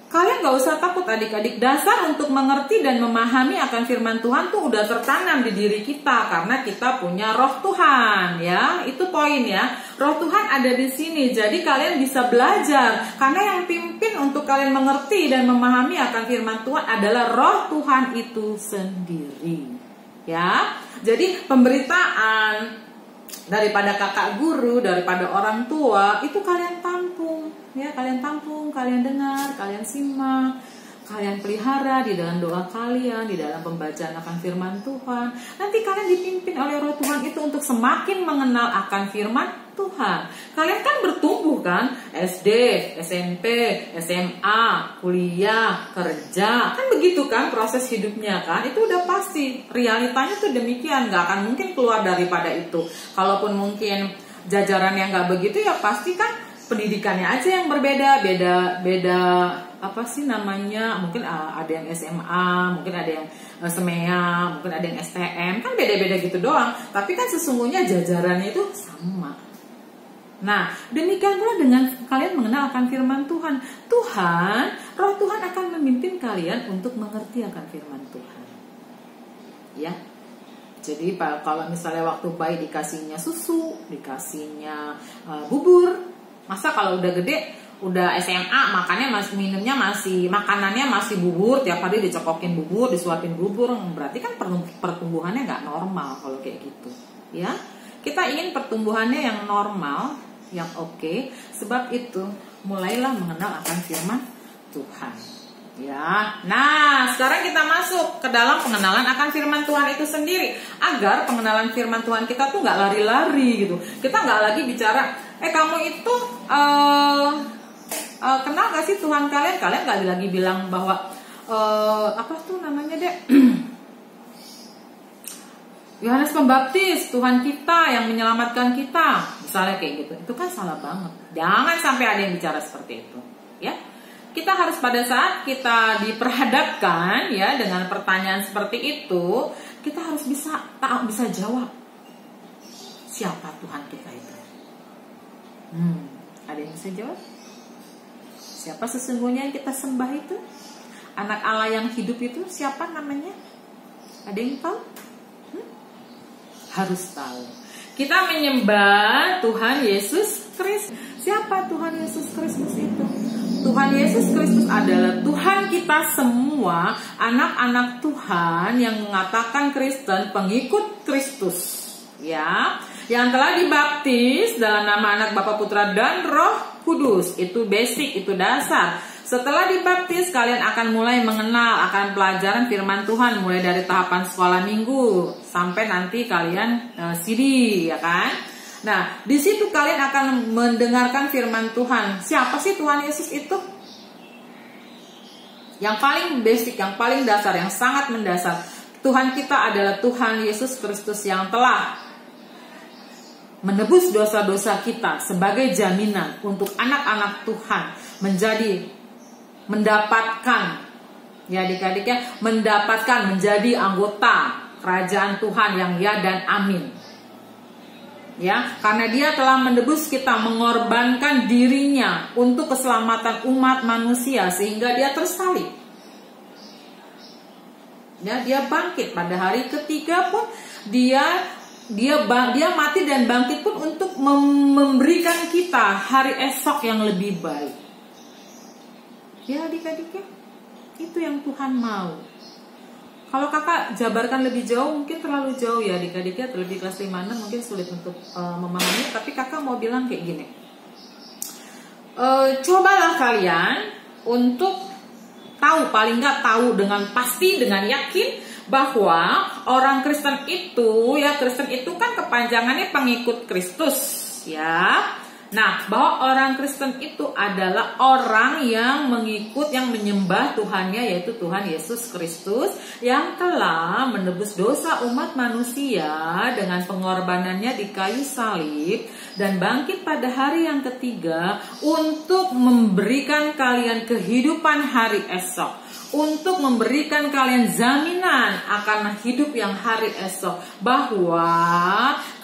Kalian gak usah takut adik-adik, dasar untuk mengerti dan memahami akan firman Tuhan tuh udah tertanam di diri kita, karena kita punya roh Tuhan, ya. Itu poin, ya. Roh Tuhan ada di sini, jadi kalian bisa belajar, karena yang pimpin untuk kalian mengerti dan memahami akan firman Tuhan adalah roh Tuhan itu sendiri, ya. Jadi pemberitaan daripada kakak guru, daripada orang tua, itu kalian tampung, ya, kalian tampung, kalian dengar, kalian simak, kalian pelihara di dalam doa kalian, di dalam pembacaan akan firman Tuhan. Nanti kalian dipimpin oleh roh Tuhan itu untuk semakin mengenal akan firman Tuhan. Kalian kan bertumbuh kan, SD, SMP, SMA, kuliah, kerja, kan begitu kan proses hidupnya kan, itu udah pasti, realitanya tuh demikian, gak akan mungkin keluar daripada itu. Kalaupun mungkin jajaran yang gak begitu, ya pasti kan pendidikannya aja yang berbeda, beda apa sih namanya, mungkin ada yang SMA, mungkin ada yang SMEA, mungkin ada yang STM, kan beda-beda gitu doang, tapi kan sesungguhnya jajarannya itu sama. Nah, demikian pula dengan kalian mengenal akan firman Tuhan. Roh Tuhan akan memimpin kalian untuk mengerti akan firman Tuhan, ya. Jadi kalau misalnya waktu bayi dikasihnya susu, dikasihnya bubur, masa kalau udah gede, udah SMA, makanannya masih bubur, tiap hari dicekokin bubur, disuapin bubur, berarti kan pertumbuhannya nggak normal kalau kayak gitu, ya. Kita ingin pertumbuhannya yang normal, yang oke. Sebab itu mulailah mengenal akan firman Tuhan, ya. Nah, sekarang kita masuk ke dalam pengenalan akan firman Tuhan itu sendiri, agar pengenalan firman Tuhan kita tuh nggak lari-lari gitu. Kita nggak lagi bicara, kamu itu kenal gak sih Tuhan kalian? Kalian gak lagi bilang bahwa apa tuh namanya deh, Yohanes Pembaptis, Tuhan kita yang menyelamatkan kita, misalnya kayak gitu. Itu kan salah banget. Jangan sampai ada yang bicara seperti itu, ya. Kita harus pada saat kita diperhadapkan, ya, dengan pertanyaan seperti itu, kita harus bisa jawab siapa Tuhan kita itu. Ada yang bisa jawab? Siapa sesungguhnya yang kita sembah itu? Anak Allah yang hidup itu siapa namanya? Ada yang tahu? Harus tahu. Kita menyembah Tuhan Yesus Kristus. Siapa Tuhan Yesus Kristus itu? Tuhan Yesus Kristus adalah Tuhan kita semua, anak-anak Tuhan yang mengatakan Kristen, pengikut Kristus, ya, yang telah dibaptis dalam nama Anak, Bapa, Putra, dan Roh Kudus. Itu basic, itu dasar. Setelah dibaptis, kalian akan mulai mengenal akan pelajaran firman Tuhan, mulai dari tahapan sekolah minggu sampai nanti kalian CD, ya kan? Nah, di situ kalian akan mendengarkan firman Tuhan. Siapa sih Tuhan Yesus itu? Yang paling basic, yang paling dasar, yang sangat mendasar. Tuhan kita adalah Tuhan Yesus Kristus yang telah menebus dosa-dosa kita sebagai jaminan untuk anak-anak Tuhan mendapatkan Ya adik-adik ya, mendapatkan menjadi anggota kerajaan Tuhan yang ya dan amin. Ya, karena dia telah menebus kita, mengorbankan dirinya untuk keselamatan umat manusia sehingga dia tersalib. Ya, dia bangkit pada hari ketiga pun dia mati dan bangkit pun untuk memberikan kita hari esok yang lebih baik. Ya adik-adik ya, itu yang Tuhan mau. Kalau kakak jabarkan lebih jauh mungkin terlalu jauh ya adik-adik ya, terlebih kelas 5-6 mungkin sulit untuk memahami. Tapi kakak mau bilang kayak gini, cobalah kalian untuk tahu, paling nggak tahu dengan pasti, dengan yakin bahwa orang Kristen itu kan kepanjangannya pengikut Kristus ya. Nah, bahwa orang Kristen itu adalah orang yang mengikut, yang menyembah Tuhannya, yaitu Tuhan Yesus Kristus yang telah menebus dosa umat manusia dengan pengorbanannya di kayu salib dan bangkit pada hari yang ketiga untuk memberikan kalian kehidupan hari esok, untuk memberikan kalian jaminan akan hidup yang hari esok, bahwa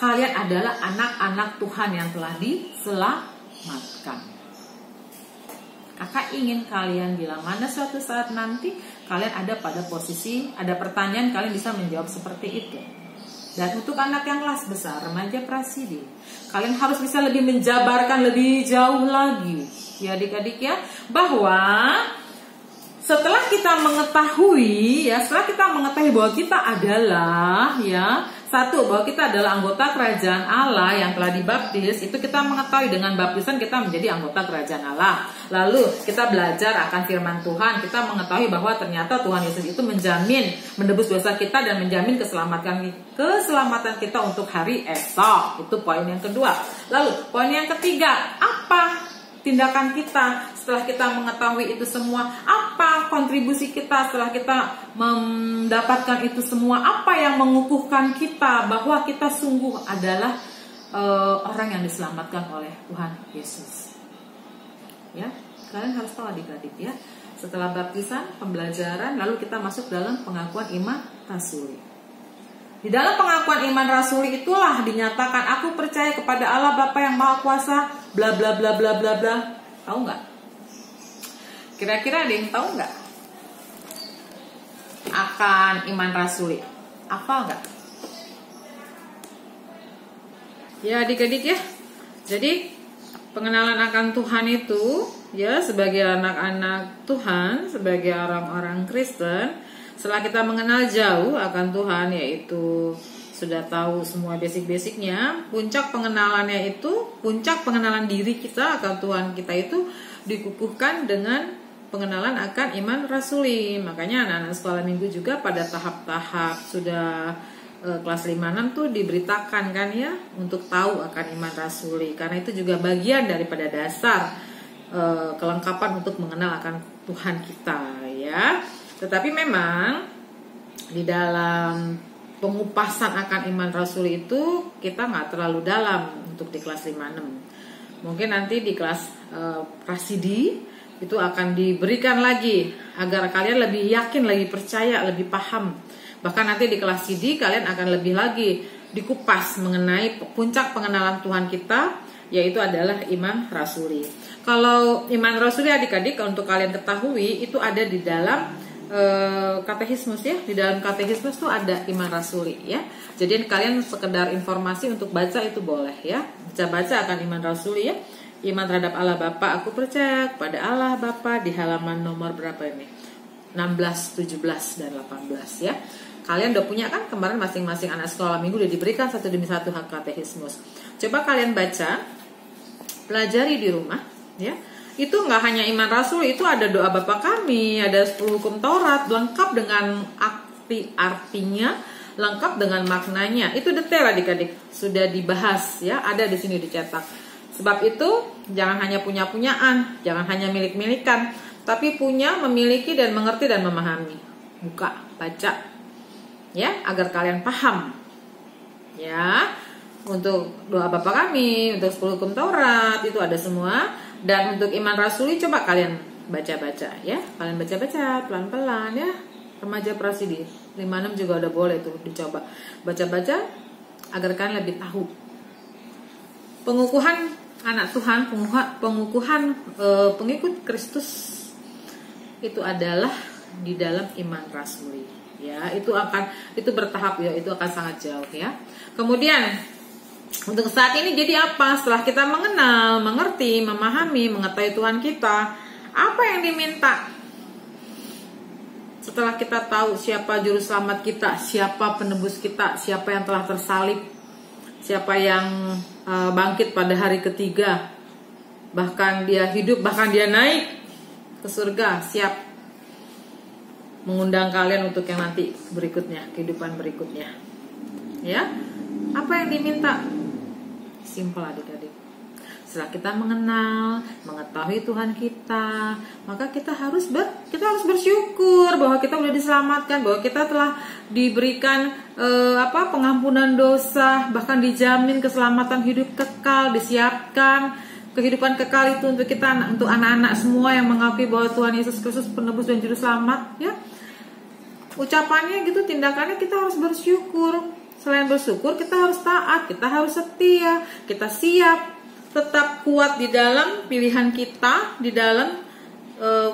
kalian adalah anak-anak Tuhan yang telah diselamatkan. Kakak ingin kalian bila mana suatu saat nanti kalian ada pada posisi, ada pertanyaan, kalian bisa menjawab seperti itu. Dan untuk anak yang kelas besar, remaja prasidi, kalian harus bisa lebih menjabarkan lebih jauh lagi ya adik-adik ya, bahwa setelah kita mengetahui bahwa kita adalah ya, satu, bahwa kita adalah anggota kerajaan Allah yang telah dibaptis, itu kita mengetahui dengan baptisan kita menjadi anggota kerajaan Allah. Lalu kita belajar akan firman Tuhan, kita mengetahui bahwa ternyata Tuhan Yesus itu menjamin menebus dosa kita dan menjamin keselamatan kita untuk hari esok. Itu poin yang kedua. Lalu poin yang ketiga, apa tindakan kita setelah kita mengetahui itu semua? Apa kontribusi kita setelah kita mendapatkan itu semua? Apa yang mengukuhkan kita bahwa kita sungguh adalah orang yang diselamatkan oleh Tuhan Yesus? Ya, kalian harus tahu adik-adik ya. Setelah baptisan, pembelajaran, lalu kita masuk dalam pengakuan iman rasuli. Di dalam pengakuan iman rasuli itulah dinyatakan aku percaya kepada Allah Bapa yang Maha Kuasa, bla bla bla bla bla bla. Tahu nggak? Kira-kira ada yang tahu nggak akan iman rasuli? Apa nggak? Ya adik-adik ya. Jadi pengenalan akan Tuhan itu ya, sebagai anak-anak Tuhan, sebagai orang-orang Kristen, setelah kita mengenal jauh akan Tuhan, yaitu sudah tahu semua basic-basicnya, puncak pengenalan diri kita akan Tuhan kita itu dikukuhkan dengan pengenalan akan iman rasuli. Makanya anak-anak sekolah minggu juga pada tahap-tahap sudah kelas 5-6 tuh diberitakan kan ya, untuk tahu akan iman rasuli, karena itu juga bagian daripada dasar kelengkapan untuk mengenal akan Tuhan kita ya. Tetapi memang di dalam pengupasan akan iman rasuli itu kita nggak terlalu dalam untuk di kelas 5-6. Mungkin nanti di kelas prasidi itu akan diberikan lagi agar kalian lebih yakin, lebih percaya, lebih paham. Bahkan nanti di kelas CD kalian akan lebih lagi dikupas mengenai puncak pengenalan Tuhan kita, yaitu adalah iman rasuli. Kalau iman rasuli adik-adik untuk kalian ketahui itu ada di dalam katekismus ya. Di dalam katekismus tuh ada iman rasuli ya. Jadi kalian sekedar informasi untuk baca itu boleh ya. Baca akan iman rasuli ya. Iman terhadap Allah Bapa, aku percaya kepada Allah Bapa, di halaman nomor berapa ini? 16, 17 dan 18 ya. Kalian udah punya kan kemarin masing-masing anak sekolah minggu udah diberikan satu demi satu hak katekismus. Coba kalian baca, pelajari di rumah ya. Itu nggak hanya iman rasul, itu ada doa Bapa kami, ada 10 hukum Taurat, lengkap dengan artinya, lengkap dengan maknanya. Itu detail adik-adik, sudah dibahas ya, ada di sini dicetak. Sebab itu jangan hanya punya-punyaan, jangan hanya milik-milikan, tapi punya, memiliki dan mengerti dan memahami. Buka, baca ya, agar kalian paham ya. Untuk doa Bapa kami, untuk 10 hukum Taurat itu ada semua. Dan untuk iman rasuli coba kalian baca-baca ya. Kalian baca-baca pelan-pelan ya. Remaja Prasidi 56 juga udah boleh tuh dicoba baca-baca agar kalian lebih tahu. Pengukuhan anak Tuhan, pengukuhan pengikut Kristus itu adalah di dalam iman rasuli ya. Itu bertahap ya, itu akan sangat jauh ya. Kemudian untuk saat ini jadi apa? Setelah kita mengenal, mengerti, memahami, mengetahui Tuhan kita, apa yang diminta? Setelah kita tahu siapa juru selamat kita, siapa penebus kita, siapa yang telah tersalib, siapa yang bangkit pada hari ketiga, bahkan dia hidup, bahkan dia naik ke surga, siap mengundang kalian untuk yang nanti berikutnya, kehidupan berikutnya. Ya, apa yang diminta? Simpel adik-adik. Setelah kita mengenal, mengetahui Tuhan kita, maka kita harus bersyukur bahwa kita sudah diselamatkan, bahwa kita telah diberikan pengampunan dosa, bahkan dijamin keselamatan hidup kekal, disiapkan kehidupan kekal itu untuk kita, untuk anak-anak semua yang mengakui bahwa Tuhan Yesus Kristus penebus dan juru selamat. Ya, ucapannya gitu, tindakannya kita harus bersyukur. Selain bersyukur, kita harus taat, kita harus setia, kita siap tetap kuat di dalam pilihan kita, di dalam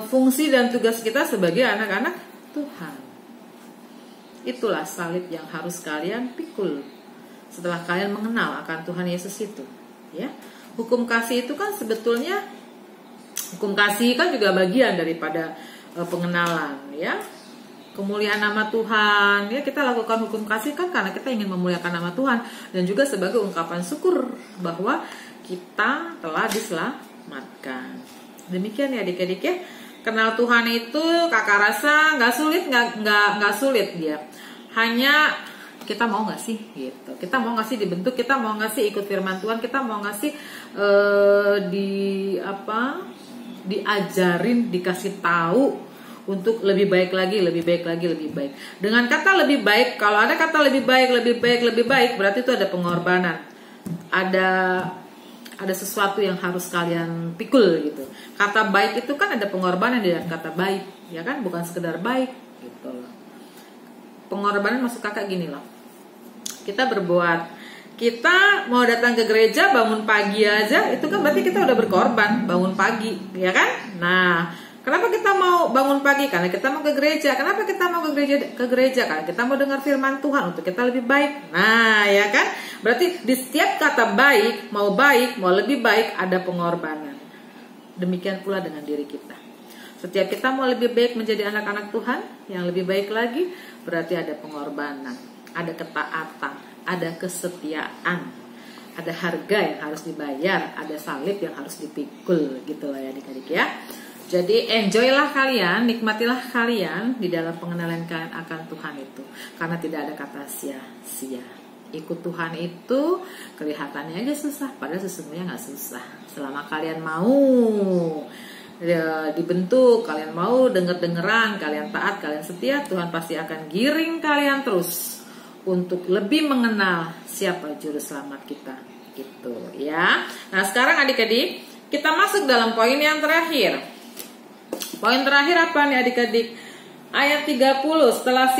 fungsi dan tugas kita sebagai anak-anak Tuhan. Itulah salib yang harus kalian pikul setelah kalian mengenal akan Tuhan Yesus itu. Ya, hukum kasih itu kan sebetulnya, hukum kasih kan juga bagian daripada pengenalan. Ya, kemuliaan nama Tuhan. Ya, kita lakukan hukum kasih kan karena kita ingin memuliakan nama Tuhan dan juga sebagai ungkapan syukur bahwa kita telah diselamatkan. Demikian ya adik-adik ya. Kenal Tuhan itu kakak rasa nggak sulit dia. Hanya kita mau nggak sih gitu. Kita mau nggak sih dibentuk, kita mau nggak sih ikut firman Tuhan, kita mau nggak sih diajarin, dikasih tahu untuk lebih baik lagi. Dengan kata lebih baik, kalau ada kata lebih baik, berarti itu ada pengorbanan. Ada sesuatu yang harus kalian pikul gitu. Kata baik itu kan ada pengorbanan di dalam kata baik, ya kan? Bukan sekedar baik gitu loh. Pengorbanan maksud kakak gini loh. Kita mau datang ke gereja bangun pagi aja, itu kan berarti kita udah berkorban bangun pagi, ya kan? Nah, kenapa kita mau bangun pagi? Karena kita mau ke gereja. Kenapa kita mau ke gereja? Karena kita mau dengar firman Tuhan untuk kita lebih baik. Nah, ya kan? Berarti di setiap kata baik, mau lebih baik, ada pengorbanan. Demikian pula dengan diri kita. Setiap kita mau lebih baik menjadi anak-anak Tuhan, yang lebih baik lagi, berarti ada pengorbanan, ada ketaatan, ada kesetiaan, ada harga yang harus dibayar, ada salib yang harus dipikul, gitu lah ya adik-adik ya. Jadi enjoylah kalian, nikmatilah kalian di dalam pengenalan kalian akan Tuhan itu. Karena tidak ada kata sia-sia. Ikut Tuhan itu kelihatannya aja susah, padahal sesungguhnya gak susah. Selama kalian mau dibentuk, kalian mau denger-dengeran, kalian taat, kalian setia, Tuhan pasti akan giring kalian terus untuk lebih mengenal siapa juru selamat kita. Gitu ya. Nah sekarang adik-adik, kita masuk dalam poin yang terakhir. Poin terakhir apa nih adik-adik? Ayat 30, setelah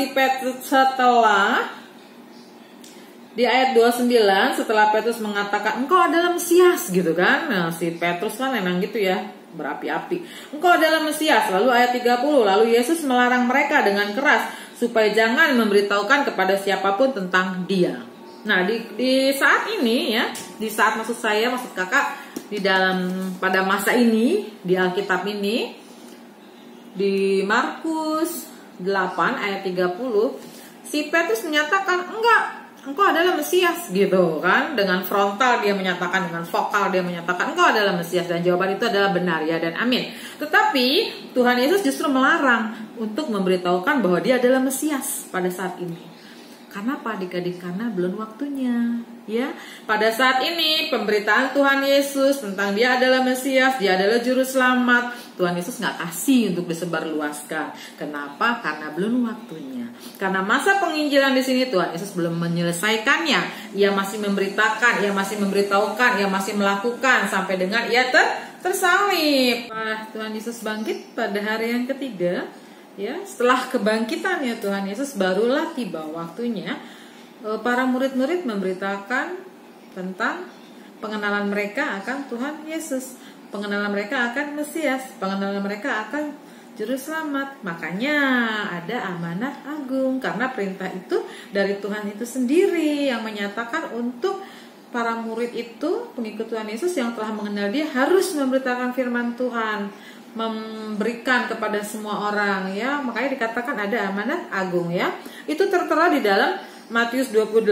di ayat 29 setelah Petrus mengatakan engkau adalah Mesias gitu kan. Nah si Petrus kan memang gitu ya, berapi-api. Engkau adalah Mesias. Lalu ayat 30, lalu Yesus melarang mereka dengan keras supaya jangan memberitahukan kepada siapapun tentang dia. Nah di saat ini ya, di saat maksud kakak di dalam pada masa ini di Alkitab ini, di Markus 8 ayat 30, si Petrus menyatakan enggak, engkau adalah Mesias gitu kan. Dengan frontal dia menyatakan, dengan vokal dia menyatakan engkau adalah Mesias, dan jawaban itu adalah benar ya dan amin. Tetapi Tuhan Yesus justru melarang untuk memberitahukan bahwa dia adalah Mesias pada saat ini. Karena apa adik-adik? Karena belum waktunya ya. Pada saat ini pemberitaan Tuhan Yesus tentang dia adalah Mesias, dia adalah juru selamat, Tuhan Yesus gak kasih untuk disebarluaskan. Kenapa? Karena belum waktunya. Karena masa penginjilan di sini Tuhan Yesus belum menyelesaikannya. Ia masih memberitakan, ia masih memberitahukan, ia masih melakukan sampai dengan ia tersalib. Tuhan Yesus bangkit pada hari yang ketiga. Ya, setelah kebangkitannya Tuhan Yesus barulah tiba waktunya para murid-murid memberitakan tentang pengenalan mereka akan Tuhan Yesus, pengenalan mereka akan Mesias, pengenalan mereka akan Juru Selamat. Makanya ada amanat agung, karena perintah itu dari Tuhan itu sendiri yang menyatakan untuk para murid itu, pengikut Tuhan Yesus yang telah mengenal Dia, harus memberitakan firman Tuhan, memberikan kepada semua orang, ya. Makanya dikatakan ada amanat agung, ya. Itu tertera di dalam Matius 28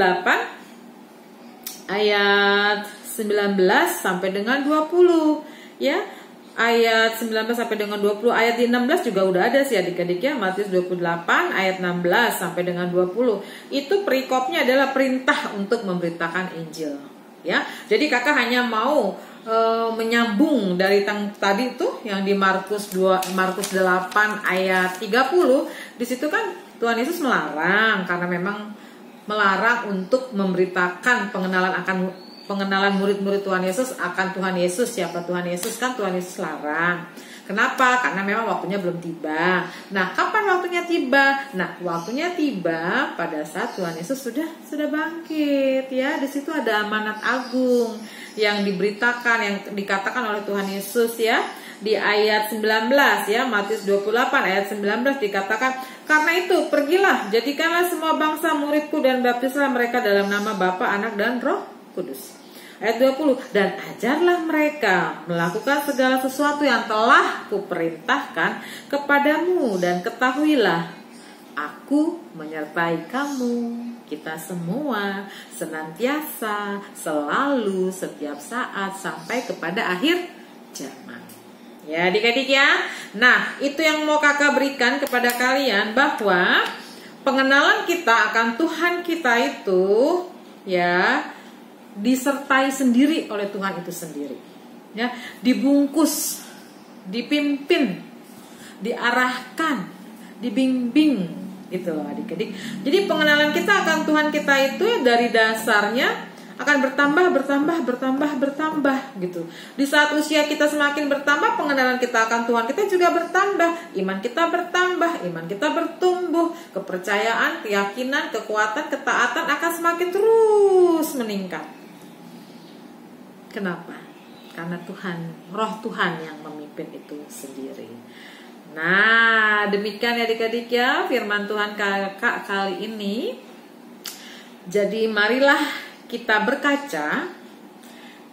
ayat 19 sampai dengan 20, ya. Ayat 19 sampai dengan 20, ayat di 16 juga udah ada sih adik-adik, ya. Matius 28 ayat 16 sampai dengan 20. Itu perikopnya adalah perintah untuk memberitakan Injil, ya. Jadi kakak hanya mau menyambung dari tadi tuh yang di Markus 8 ayat 30. Di situ kan Tuhan Yesus melarang, karena memang melarang untuk memberitakan pengenalan murid-murid Tuhan Yesus akan Tuhan Yesus. Siapa Tuhan Yesus? Kan Tuhan Yesus larang. Kenapa? Karena memang waktunya belum tiba. Nah, kapan waktunya tiba? Nah, waktunya tiba pada saat Tuhan Yesus sudah bangkit, ya. Di situ ada amanat agung yang diberitakan, yang dikatakan oleh Tuhan Yesus, ya. Di ayat 19, ya, Matius 28 ayat 19 dikatakan, "Karena itu pergilah, jadikanlah semua bangsa muridku dan baptislah mereka dalam nama Bapa, Anak dan Roh Kudus." Ayat 20, "Dan ajarlah mereka melakukan segala sesuatu yang telah kuperintahkan kepadamu, dan ketahuilah, aku menyertai kamu, kita semua, senantiasa, selalu, setiap saat, sampai kepada akhir zaman." Ya adik-adik, ya. Nah, itu yang mau kakak berikan kepada kalian, bahwa pengenalan kita akan Tuhan kita itu, ya, disertai sendiri oleh Tuhan itu sendiri, ya, dibungkus, dipimpin, diarahkan, dibimbing, gitu loh adik-adik. Jadi pengenalan kita akan Tuhan kita itu dari dasarnya akan bertambah gitu. Di saat usia kita semakin bertambah, pengenalan kita akan Tuhan kita juga bertambah, iman kita bertambah, iman kita bertumbuh, kepercayaan, keyakinan, kekuatan, ketaatan akan semakin terus meningkat. Kenapa? Karena Tuhan, Roh Tuhan yang memimpin itu sendiri. Nah, demikian ya adik-adik, ya, firman Tuhan kakak kali ini. Jadi marilah kita berkaca,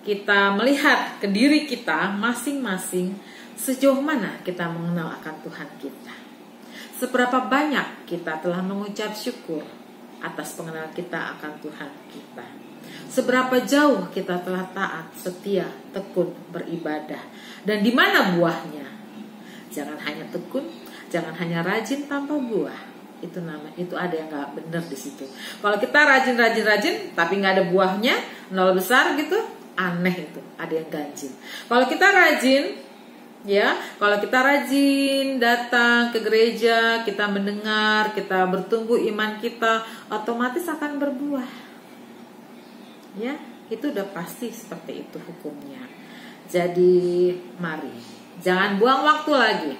kita melihat ke diri kita masing-masing, sejauh mana kita mengenal akan Tuhan kita. Seberapa banyak kita telah mengucap syukur atas pengenalan kita akan Tuhan kita. Seberapa jauh kita telah taat, setia, tekun beribadah. Dan di mana buahnya? Jangan hanya tekun, jangan hanya rajin tanpa buah. Itu ada yang nggak benar di situ. Kalau kita rajin tapi nggak ada buahnya, nol besar gitu, aneh itu, ada yang ganjil. Kalau kita rajin, ya, kalau kita rajin datang ke gereja, kita mendengar, kita bertumbuh iman kita, otomatis akan berbuah. Ya, itu udah pasti seperti itu hukumnya. Jadi mari, jangan buang waktu lagi.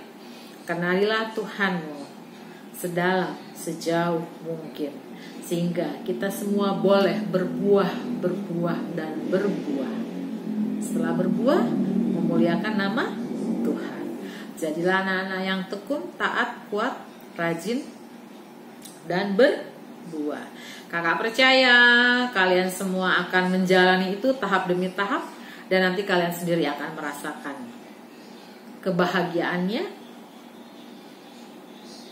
Kenalilah Tuhanmu sedalam, sejauh mungkin, sehingga kita semua boleh berbuah, dan berbuah. Setelah berbuah, memuliakan nama Tuhan. Jadilah anak-anak yang tekun, taat, kuat, rajin, dan berbuah. Kakak percaya kalian semua akan menjalani itu tahap demi tahap, dan nanti kalian sendiri akan merasakan kebahagiaannya.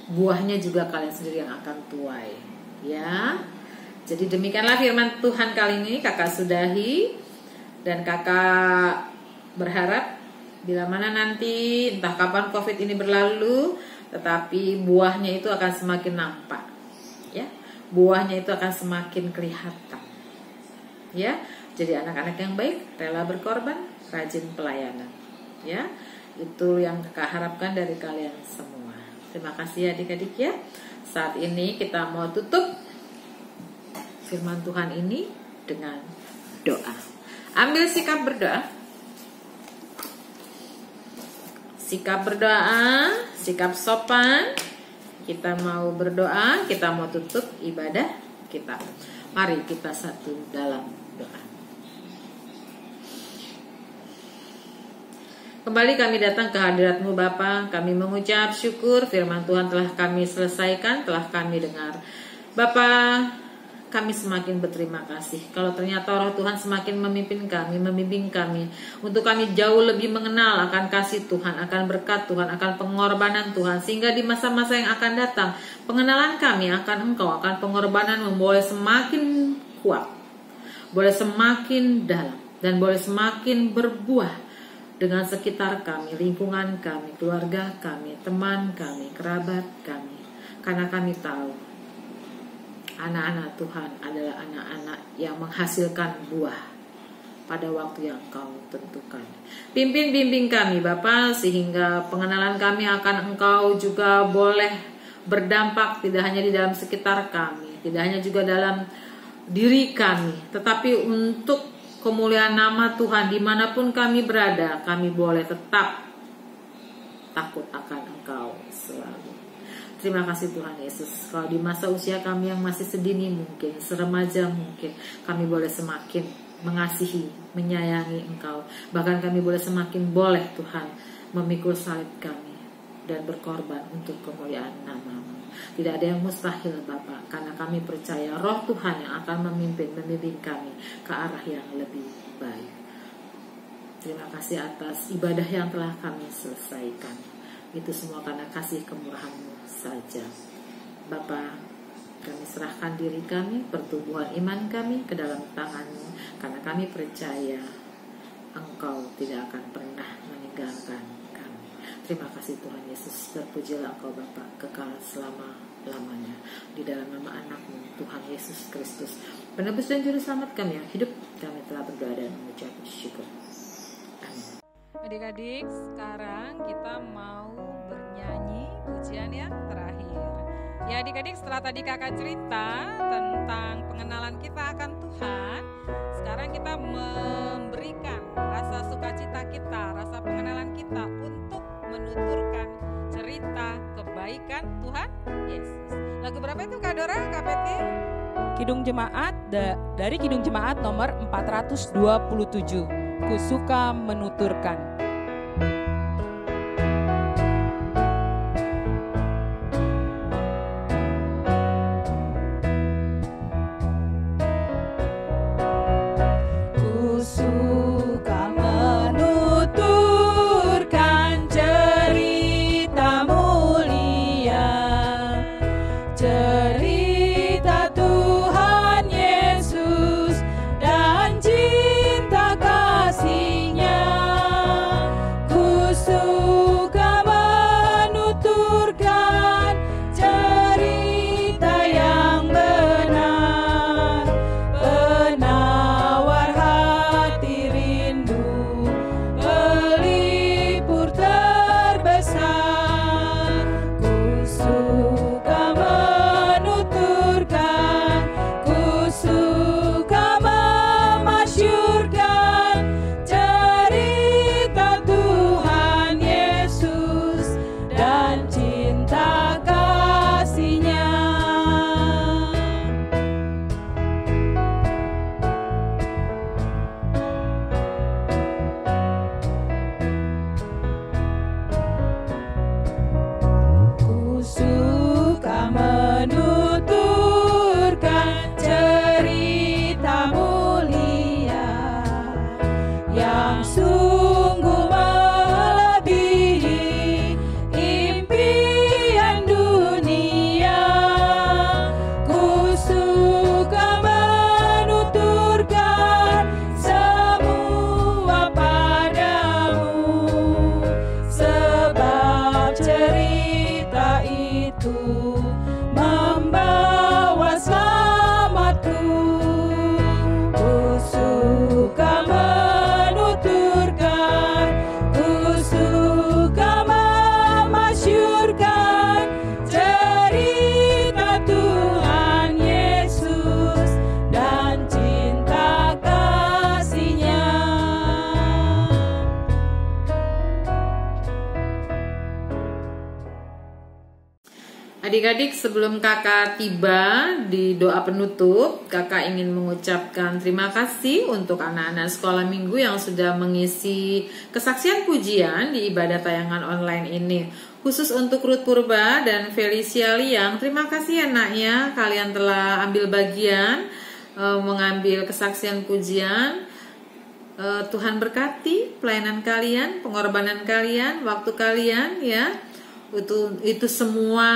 Buahnya juga kalian sendiri yang akan tuai, ya. Jadi demikianlah firman Tuhan kali ini kakak sudahi, dan kakak berharap bila mana nanti entah kapan COVID ini berlalu, tetapi buahnya itu akan semakin nampak, ya. Buahnya itu akan semakin kelihatan, ya. Jadi anak-anak yang baik, rela berkorban, rajin pelayanan, ya. Itu yang kakak harapkan dari kalian semua. Terima kasih adik-adik, ya. Saat ini kita mau tutup firman Tuhan ini dengan doa. Ambil sikap berdoa. sikap berdoa, sikap sopan. Kita mau berdoa, kita mau tutup ibadah kita. Mari kita satu dalam doa. Kembali kami datang ke hadirat-Mu Bapa. Kami mengucap syukur firman Tuhan telah kami selesaikan, telah kami dengar. Bapa, kami semakin berterima kasih. Kalau ternyata Roh Tuhan semakin memimpin kami, membimbing kami, untuk kami jauh lebih mengenal akan kasih Tuhan, akan berkat Tuhan, akan pengorbanan Tuhan, sehingga di masa-masa yang akan datang, pengenalan kami akan Engkau, akan pengorbananmu boleh semakin kuat, boleh semakin dalam, dan boleh semakin berbuah dengan sekitar kami, lingkungan kami, keluarga kami, teman kami, kerabat kami. Karena kami tahu anak-anak Tuhan adalah anak-anak yang menghasilkan buah pada waktu yang Kau tentukan. Pimpin bimbing kami Bapa, sehingga pengenalan kami akan Engkau juga boleh berdampak tidak hanya di dalam sekitar kami, tidak hanya juga dalam diri kami, tetapi untuk kemuliaan nama Tuhan dimanapun kami berada, kami boleh tetap takut akan Engkau selalu. Terima kasih Tuhan Yesus. Kalau di masa usia kami yang masih sedini mungkin, seremaja mungkin, kami boleh semakin mengasihi, menyayangi Engkau. Bahkan kami boleh semakin boleh Tuhan memikul salib kami dan berkorban untuk kemuliaan nama-Mu. Tidak ada yang mustahil Bapa, karena kami percaya Roh Tuhan yang akan membimbing kami ke arah yang lebih baik. Terima kasih atas ibadah yang telah kami selesaikan. Itu semua karena kasih kemurahan-Mu saja. Bapa, kami serahkan diri kami, pertumbuhan iman kami ke dalam tangan-Mu, karena kami percaya Engkau tidak akan pernah meninggalkan kami. Terima kasih Tuhan Yesus. Terpujilah Engkau Bapa kekal selama-lamanya. Di dalam nama anak-Mu Tuhan Yesus Kristus, penebus dan juru selamat kami yang hidup, kami telah berdoa dan mengucap syukur. Amin. Adik-adik, sekarang kita mau bernyanyi pujian yang terakhir. Ya adik-adik, setelah tadi kakak cerita tentang pengenalan kita akan Tuhan, sekarang kita memberikan rasa sukacita kita, rasa pengenalan kita untuk menuturkan cerita kebaikan Tuhan Yesus. Lagu berapa itu Kak Dora, Kak Peti? Kidung Jemaat dari Kidung Jemaat nomor 427. Ku suka menuturkan. Ku suka menuturkan cerita mulia, cerita Tuhan Yesus dan cinta kasih-Nya. Ku suka menuturkan cerita yang benar, penawar hati rindu, pelipur terbesar. Ku suka Adik-adik, sebelum kakak tiba di doa penutup, kakak ingin mengucapkan terima kasih untuk anak-anak sekolah minggu yang sudah mengisi kesaksian pujian di ibadah tayangan online ini. Khusus untuk Ruth Purba dan Felicia Liang, terima kasih anaknya, kalian telah ambil bagian mengambil kesaksian pujian. Tuhan berkati pelayanan kalian, pengorbanan kalian, waktu kalian ya. Itu semua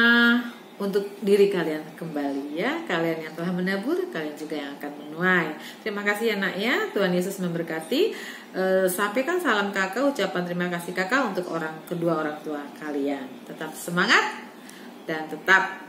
untuk diri kalian kembali ya. Kalian yang telah menabur, kalian juga yang akan menuai. Terima kasih ya nak ya. Tuhan Yesus memberkati. Sampaikan salam kakak, ucapan terima kasih kakak untuk kedua orang tua kalian. Tetap semangat dan tetap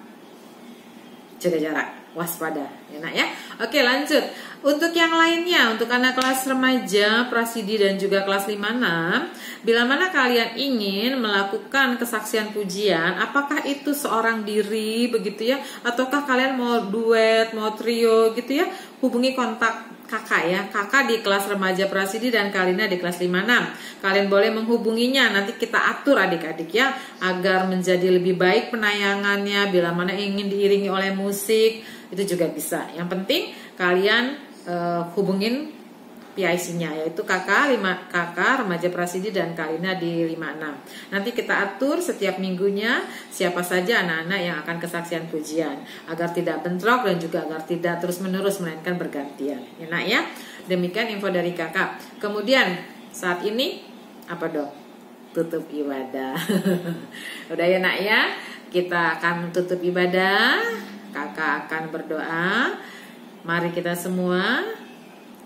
jaga jarak, waspada ya nak ya. Oke, lanjut. Untuk yang lainnya, untuk anak kelas remaja, prasidi dan juga kelas 5-6, bila mana kalian ingin melakukan kesaksian pujian, apakah itu seorang diri begitu ya, ataukah kalian mau duet, mau trio gitu ya, hubungi kontak kakak ya. Kakak di kelas remaja prasidi dan Kalina di kelas 5-6. Kalian boleh menghubunginya, nanti kita atur adik-adik ya, agar menjadi lebih baik penayangannya. Bila mana ingin diiringi oleh musik, itu juga bisa. Yang penting kalian hubungin PIC-nya, yaitu kakak remaja prasidi dan Kalina di 5-6. Nanti kita atur setiap minggunya siapa saja anak-anak yang akan kesaksian pujian, agar tidak bentrok dan juga agar tidak terus-menerus melainkan bergantian ya nak ya. Demikian info dari kakak. Kemudian saat ini apa dong? Tutup ibadah. Udah ya nak ya, kita akan tutup ibadah. Kakak akan berdoa. Mari kita semua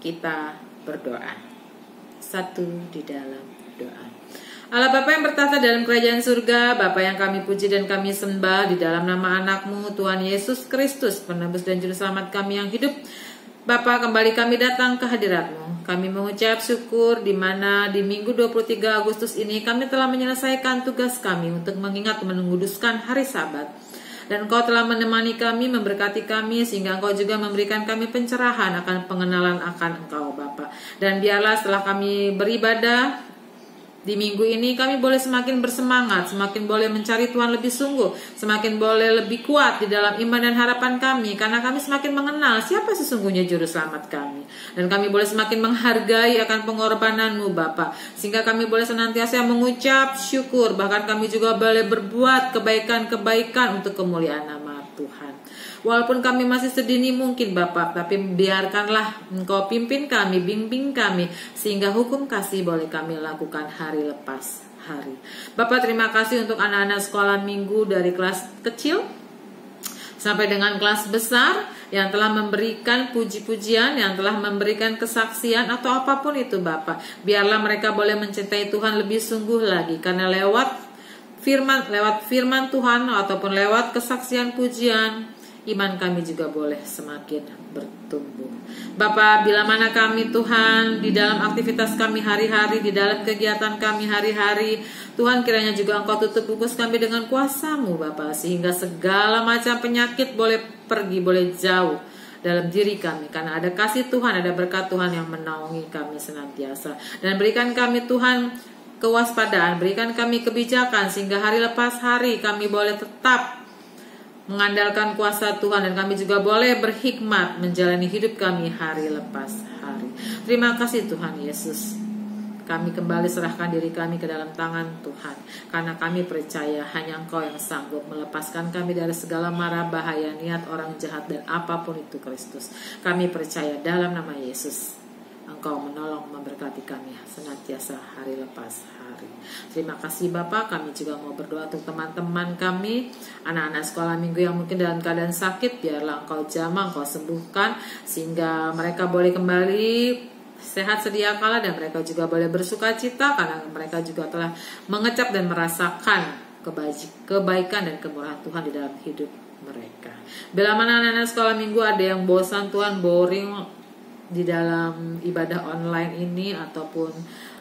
kita berdoa. Satu di dalam doa. Allah Bapa yang bertata dalam kerajaan surga, Bapa yang kami puji dan kami sembah di dalam nama anak-Mu Tuhan Yesus Kristus, penebus dan juru selamat kami yang hidup. Bapa, kembali kami datang ke hadirat-Mu. Kami mengucap syukur di mana di Minggu 23 Agustus ini kami telah menyelesaikan tugas kami untuk mengingat menguduskan hari Sabat. Dan Engkau telah menemani kami, memberkati kami, sehingga Engkau juga memberikan kami pencerahan akan pengenalan akan Engkau Bapa. Dan biarlah setelah kami beribadah di minggu ini, kami boleh semakin bersemangat, semakin boleh mencari Tuhan lebih sungguh, semakin boleh lebih kuat di dalam iman dan harapan kami, karena kami semakin mengenal siapa sesungguhnya juru selamat kami. Dan kami boleh semakin menghargai akan pengorbanan-Mu Bapa, sehingga kami boleh senantiasa mengucap syukur, bahkan kami juga boleh berbuat kebaikan-kebaikan untuk kemuliaan nama Tuhan. Walaupun kami masih sedini mungkin Bapak, tapi biarkanlah Engkau pimpin kami, bimbing kami, sehingga hukum kasih boleh kami lakukan hari lepas hari. Bapak, terima kasih untuk anak-anak sekolah minggu dari kelas kecil sampai dengan kelas besar yang telah memberikan puji-pujian, yang telah memberikan kesaksian atau apapun itu Bapak. Biarlah mereka boleh mencintai Tuhan lebih sungguh lagi, karena lewat firman Tuhan ataupun lewat kesaksian pujian, iman kami juga boleh semakin bertumbuh. Bapa, bila mana kami Tuhan di dalam aktivitas kami hari-hari, di dalam kegiatan kami hari-hari, Tuhan kiranya juga Engkau tutup bungkus kami dengan kuasa-Mu Bapa, sehingga segala macam penyakit boleh pergi, boleh jauh dalam diri kami, karena ada kasih Tuhan, ada berkat Tuhan yang menaungi kami senantiasa. Dan berikan kami Tuhan kewaspadaan, berikan kami kebijakan, sehingga hari lepas hari kami boleh tetap mengandalkan kuasa Tuhan, dan kami juga boleh berhikmat menjalani hidup kami hari lepas hari. Terima kasih Tuhan Yesus. Kami kembali serahkan diri kami ke dalam tangan Tuhan, karena kami percaya hanya Engkau yang sanggup melepaskan kami dari segala mara bahaya, niat orang jahat, dan apapun itu Kristus. Kami percaya dalam nama Yesus Engkau menolong, memberkati kami senantiasa hari lepas hari. Terima kasih Bapak. Kami juga mau berdoa untuk teman-teman kami, anak-anak sekolah minggu yang mungkin dalam keadaan sakit. Biarlah Engkau jamah, Engkau sembuhkan, sehingga mereka boleh kembali sehat sedia kala, dan mereka juga boleh bersuka cita, karena mereka juga telah mengecap dan merasakan kebaikan dan kemurahan Tuhan di dalam hidup mereka. Bila mana anak-anak sekolah minggu ada yang bosan Tuhan, boring di dalam ibadah online ini, ataupun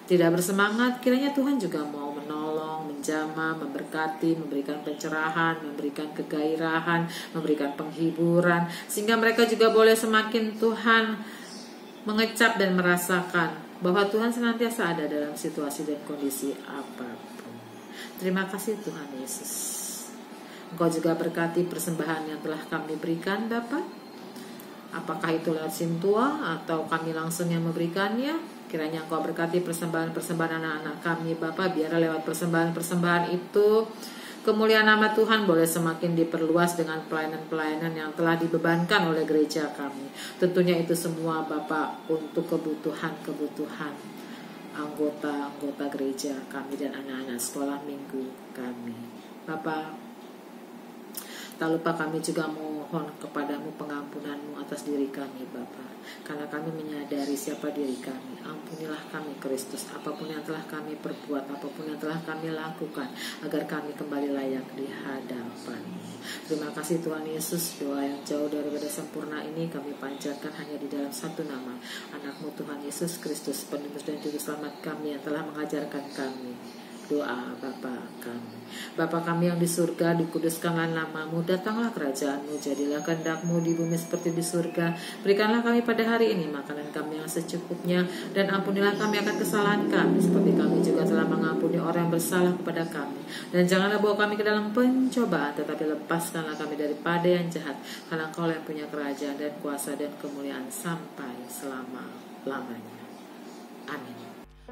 tidak bersemangat, kiranya Tuhan juga mau menolong, menjamah, memberkati, memberikan pencerahan, memberikan kegairahan, memberikan penghiburan, sehingga mereka juga boleh semakin Tuhan mengecap dan merasakan bahwa Tuhan senantiasa ada dalam situasi dan kondisi apapun. Terima kasih Tuhan Yesus. Engkau juga berkati persembahan yang telah kami berikan Bapa. Apakah itu lewat Sintua atau kami langsung yang memberikannya? Kiranya Engkau berkati persembahan-persembahan anak-anak kami Bapa. Biar lewat persembahan-persembahan itu kemuliaan nama Tuhan boleh semakin diperluas dengan pelayanan-pelayanan yang telah dibebankan oleh gereja kami. Tentunya itu semua Bapak untuk kebutuhan anggota-anggota gereja kami dan anak-anak sekolah minggu kami. Bapak, tak lupa kami juga mohon kepadamu pengampunan-Mu atas diri kami Bapa. Karena kami menyadari siapa diri kami. Ampunilah kami Kristus, apapun yang telah kami perbuat, apapun yang telah kami lakukan, agar kami kembali layak di hadapan-Mu. Terima kasih Tuhan Yesus. Doa yang jauh daripada sempurna ini kami panjatkan hanya di dalam satu nama, anak-Mu Tuhan Yesus Kristus, penebus dan juru selamat kami yang telah mengajarkan kami. Doa Bapa kami. Bapa kami yang di surga, dikuduskanlah nama-Mu, datanglah kerajaan-Mu, jadilah kehendak-Mu di bumi seperti di surga. Berikanlah kami pada hari ini makanan kami yang secukupnya, dan ampunilah kami akan kesalahan kami, seperti kami juga telah mengampuni orang yang bersalah kepada kami. Dan janganlah bawa kami ke dalam pencobaan, tetapi lepaskanlah kami daripada yang jahat, karena Engkau yang punya kerajaan dan kuasa dan kemuliaan sampai selama-lamanya. Amin.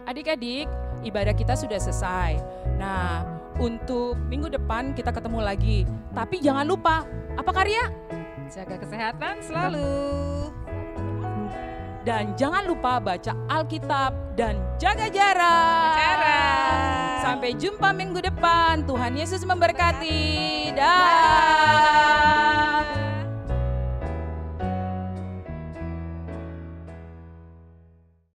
Adik-adik, ibadah kita sudah selesai. Nah, untuk minggu depan kita ketemu lagi. Tapi jangan lupa, apa Karya? Jaga kesehatan selalu. Dan jangan lupa baca Alkitab dan jaga jarak. Sampai jumpa minggu depan. Tuhan Yesus memberkati. Dah.